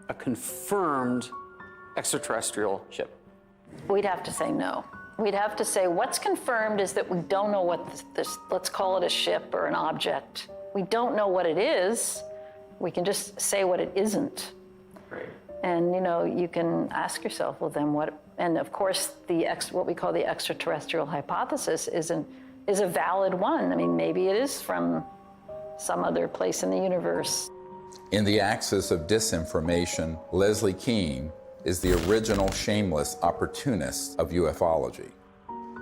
a confirmed extraterrestrial ship?
We'd have to say no. We'd have to say what's confirmed is that we don't know what this, let's call it a ship or an object. We don't know what it is. We can just say what it isn't.
Great.
And you can ask yourself, well then what, and of course what we call the extraterrestrial hypothesis is a valid one. I mean, maybe it is from some other place in the universe.
In the axis of disinformation, Leslie Kean is the original shameless opportunist of ufology.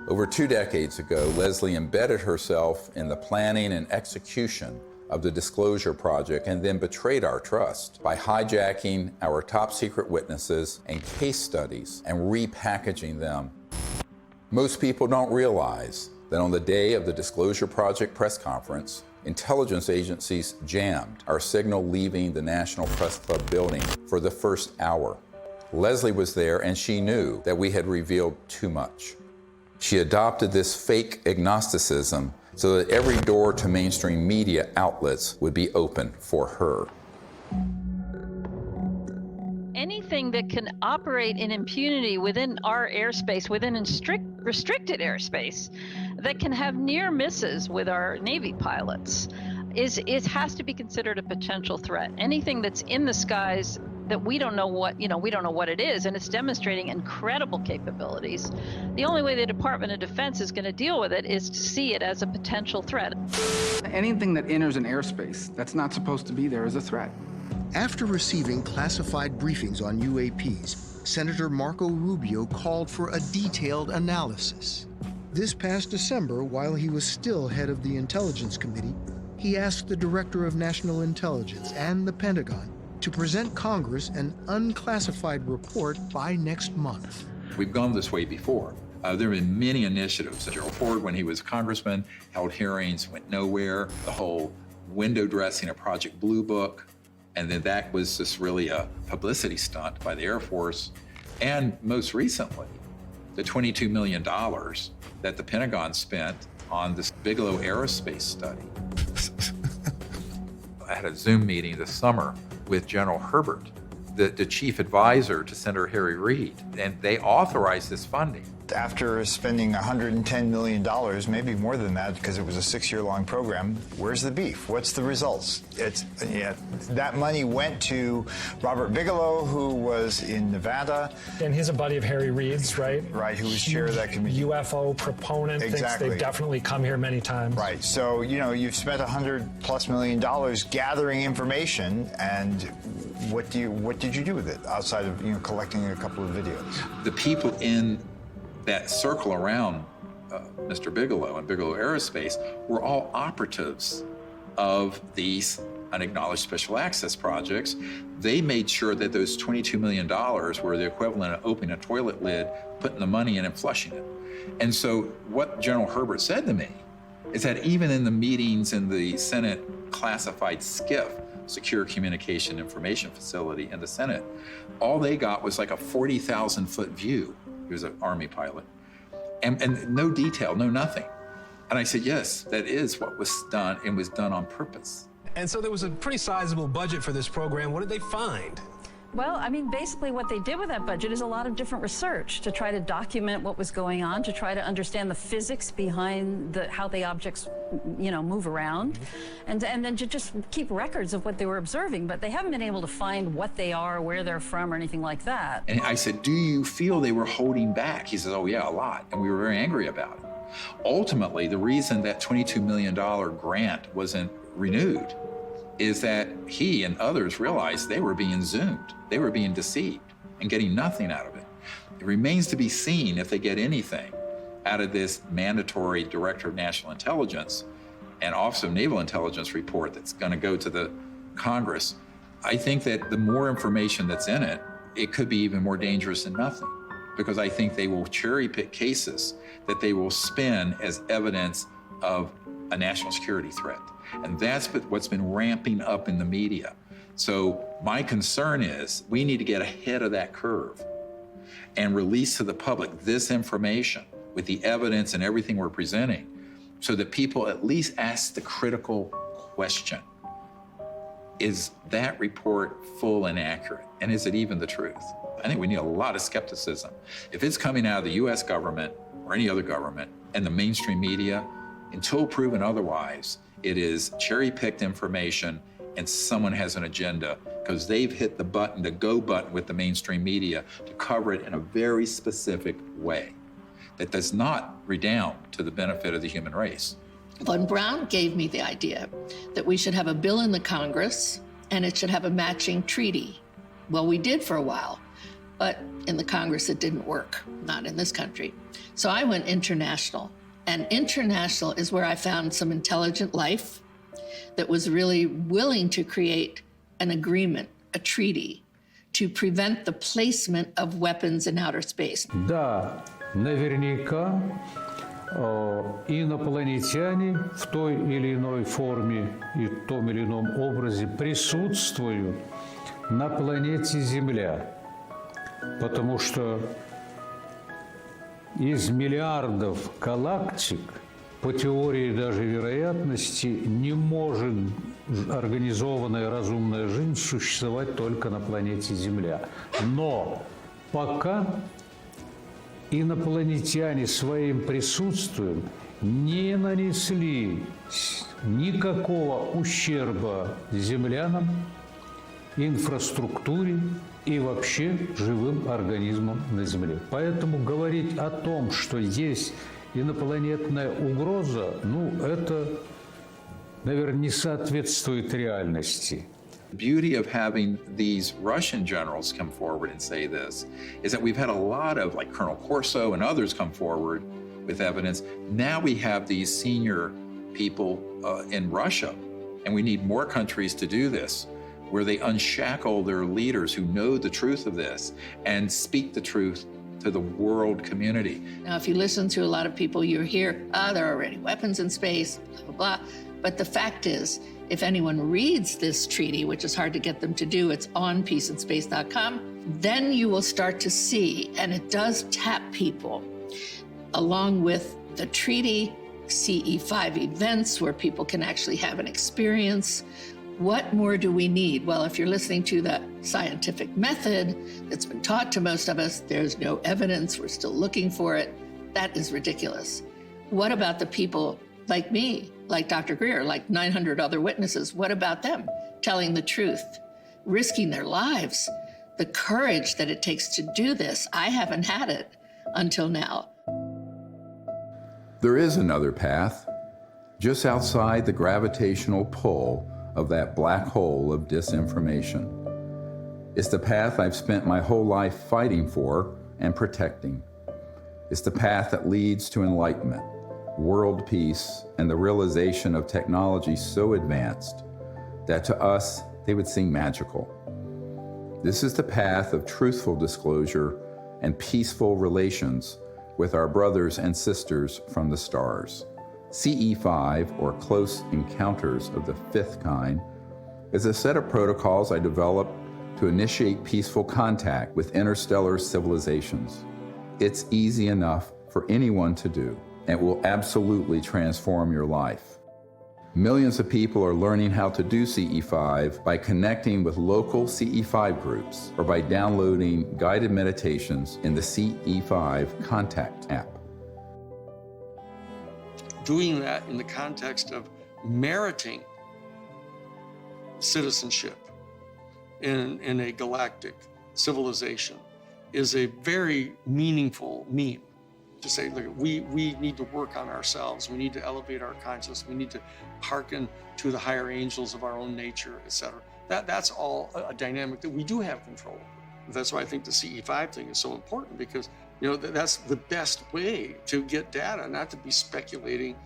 Over 2 decades ago, Leslie embedded herself in the planning and execution of the Disclosure Project and then betrayed our trust by hijacking our top secret witnesses and case studies and repackaging them. Most people don't realize that on the day of the Disclosure Project press conference, intelligence agencies jammed our signal leaving the National Press Club building for the first hour. Leslie was there and she knew that we had revealed too much. She adopted this fake agnosticism so that every door to mainstream media outlets would be open for her.
Anything that can operate in impunity within our airspace, within restricted airspace, that can have near misses with our Navy pilots, it has to be considered a potential threat. Anything that's in the skies that we don't know what, we don't know what it is, and it's demonstrating incredible capabilities. The only way the Department of Defense is going to deal with it is to see it as a potential threat.
Anything that enters an airspace that's not supposed to be there is a threat.
After receiving classified briefings on UAPs, Senator Marco Rubio called for a detailed analysis. This past December, while he was still head of the Intelligence Committee, he asked the Director of National Intelligence and the Pentagon to present Congress an unclassified report by next month.
We've gone this way before. There have been many initiatives. Gerald Ford, when he was a congressman, held hearings, went nowhere. The whole window dressing of Project Blue Book, and then that was just really a publicity stunt by the Air Force. And most recently, the $22 million that the Pentagon spent on this Bigelow aerospace study. I had a Zoom meeting this summer with General Herbert, the chief advisor to Senator Harry Reid, and they authorized this funding.
After spending $110 million, maybe more than that, because it was a 6-year-long program, where's the beef? What's the results? That money went to Robert Bigelow, who was in Nevada.
And he's a buddy of Harry Reid's, right?
Right, who was chair of that committee.
UFO proponent,
exactly.
Thinks they've definitely come here many times.
Right, so, you've spent $100+ million gathering information, and what did you do with it, outside of, collecting a couple of videos?
The people in that circle around Mr. Bigelow and Bigelow Aerospace were all operatives of these unacknowledged special access projects. They made sure that those $22 million were the equivalent of opening a toilet lid, putting the money in and flushing it. And so what General Herbert said to me is that even in the meetings in the Senate classified SCIF, Secure Communication Information Facility in the Senate, all they got was like a 40,000-foot view. He was an Army pilot. And no detail, no nothing. And I said, yes, that is what was done, and was done on purpose.
And so there was a pretty sizable budget for this program. What did they find?
Well, I mean, basically what they did with that budget is a lot of different research to try to document what was going on, to try to understand the physics behind how the objects, move around, and then to just keep records of what they were observing. But they haven't been able to find what they are, where they're from, or anything like that.
And I said, do you feel they were holding back? He says, oh yeah, a lot. And we were very angry about it. Ultimately, the reason that $22 million grant wasn't renewed is that he and others realized they were being zoomed. They were being deceived and getting nothing out of it. It remains to be seen if they get anything out of this mandatory Director of National Intelligence and Office of Naval Intelligence report that's going to go to the Congress. I think that the more information that's in it, it could be even more dangerous than nothing, because I think they will cherry pick cases that they will spin as evidence of a national security threat. And that's what's been ramping up in the media. So my concern is we need to get ahead of that curve and release to the public this information with the evidence and everything we're presenting, so that people at least ask the critical question: is that report full and accurate? And is it even the truth? I think we need a lot of skepticism. If it's coming out of the US government or any other government and the mainstream media, until proven otherwise, it is cherry-picked information and someone has an agenda because they've hit the button, the go button with the mainstream media to cover it in a very specific way that does not redound to the benefit of the human race.
Von Braun gave me the idea that we should have a bill in the Congress and it should have a matching treaty. Well, we did for a while, but in the Congress it didn't work, not in this country. So I went international. And international is where I found some intelligent life that was really willing to create an agreement, a treaty, to prevent the placement of weapons in outer space.
Да, наверняка инопланетяне в той или иной форме и в том или ином образе присутствуют на планете Земля, потому что из миллиардов галактик, по теории даже вероятности, не может организованная разумная жизнь существовать только на планете Земля. Но пока инопланетяне своим присутствием не нанесли никакого ущерба землянам, инфраструктуре и вообще живым организмам на Земле. Поэтому говорить о том, что есть инопланетная угроза, это, наверное, не соответствует реальности.
The beauty of having these Russian generals come forward and say this is that we've had a lot of, like Colonel Corso and others, come forward with evidence. Now we have these senior people in Russia And we need more countries to do this, where they unshackle their leaders who know the truth of this and speak the truth to the world community.
Now, if you listen to a lot of people, you hear, there are already weapons in space, blah, blah, blah. But the fact is, if anyone reads this treaty, which is hard to get them to do, it's on peaceandspace.com, then you will start to see, and it does tap people, along with the treaty, CE-5 events where people can actually have an experience. What more do we need? Well, if you're listening to the scientific method that's been taught to most of us, there's no evidence, we're still looking for it. That is ridiculous. What about the people like me, like Dr. Greer, like 900 other witnesses? What about them telling the truth, risking their lives? The courage that it takes to do this, I haven't had it until now.
There is another path, just outside the gravitational pull of that black hole of disinformation. It's the path I've spent my whole life fighting for and protecting. It's the path that leads to enlightenment, world peace, and the realization of technology so advanced that to us, they would seem magical. This is the path of truthful disclosure and peaceful relations with our brothers and sisters from the stars. CE-5, or Close Encounters of the Fifth Kind, is a set of protocols I developed to initiate peaceful contact with interstellar civilizations. It's easy enough for anyone to do, and will absolutely transform your life. Millions of people are learning how to do CE-5 by connecting with local CE-5 groups or by downloading guided meditations in the CE-5 Contact app.
Doing that in the context of meriting citizenship in a galactic civilization is a very meaningful meme. To say, look, we need to work on ourselves. We need to elevate our consciousness. We need to hearken to the higher angels of our own nature, etc. That's all a dynamic that we do have control over. That's why I think the CE-5 thing is so important, because that's the best way to get data, not to be speculating,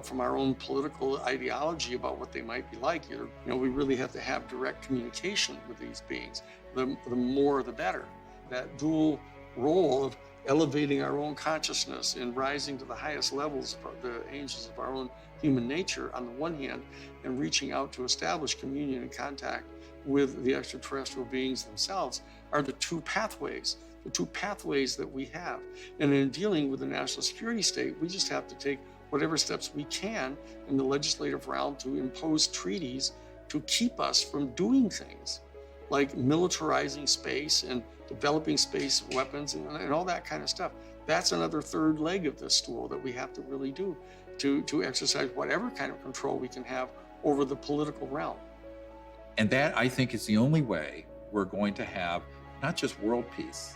from our own political ideology about what they might be like. We really have to have direct communication with these beings. The more, the better. That dual role of elevating our own consciousness and rising to the highest levels of the angels of our own human nature on the one hand, and reaching out to establish communion and contact with the extraterrestrial beings themselves are the two pathways that we have. And in dealing with the national security state, we just have to take whatever steps we can in the legislative realm to impose treaties to keep us from doing things like militarizing space and developing space weapons and all that kind of stuff. That's another third leg of this stool that we have to really do to exercise whatever kind of control we can have over the political realm.
And that, I think, is the only way we're going to have not just world peace.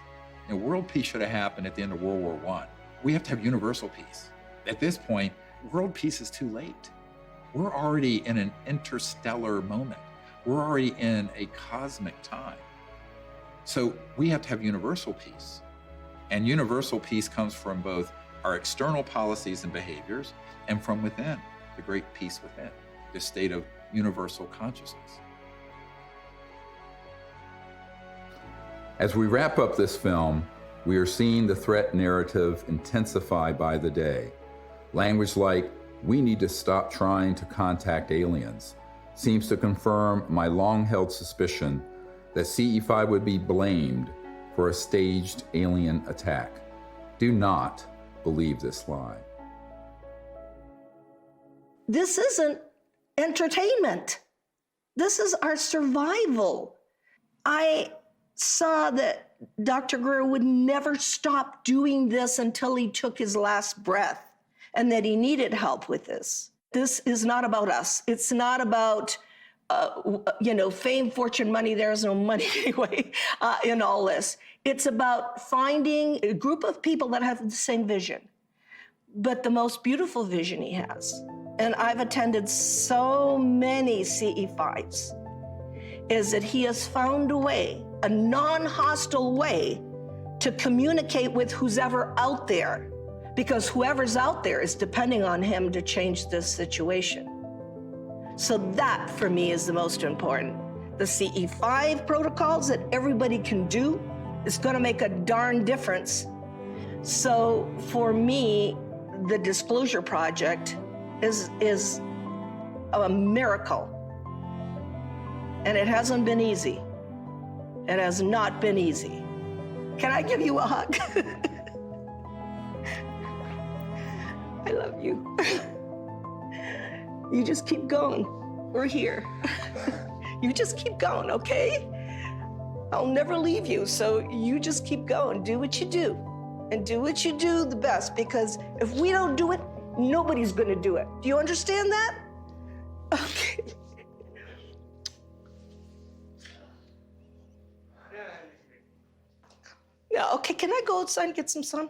World peace should have happened at the end of World War I. We have to have universal peace. At this point, world peace is too late. We're already in an interstellar moment. We're already in a cosmic time. So we have to have universal peace. And universal peace comes from both our external policies and behaviors and from within, the great peace within, this state of universal consciousness. As we wrap up this film, we are seeing the threat narrative intensify by the day. Language like, "We need to stop trying to contact aliens," seems to confirm my long-held suspicion that CE-5 would be blamed for a staged alien attack. Do not believe this lie.
This isn't entertainment. This is our survival. I saw that Dr. Greer would never stop doing this until he took his last breath, and that he needed help with this. This is not about us. It's not about, fame, fortune, money. There's no money anyway in all this. It's about finding a group of people that have the same vision, but the most beautiful vision he has. And I've attended so many CE-5s, is that he has found a way, a non-hostile way, to communicate with who's ever out there, because whoever's out there is depending on him to change this situation. So that, for me, is the most important. The CE-5 protocols that everybody can do is going to make a darn difference. So for me, the Disclosure Project is a miracle. And it hasn't been easy. It has not been easy. Can I give you a hug? I love you. You just keep going. We're here. You just keep going, okay? I'll never leave you, so you just keep going. Do what you do. And do what you do the best, because if we don't do it, nobody's gonna do it. Do you understand that? Okay. Yeah, okay, can I go outside and get some sun?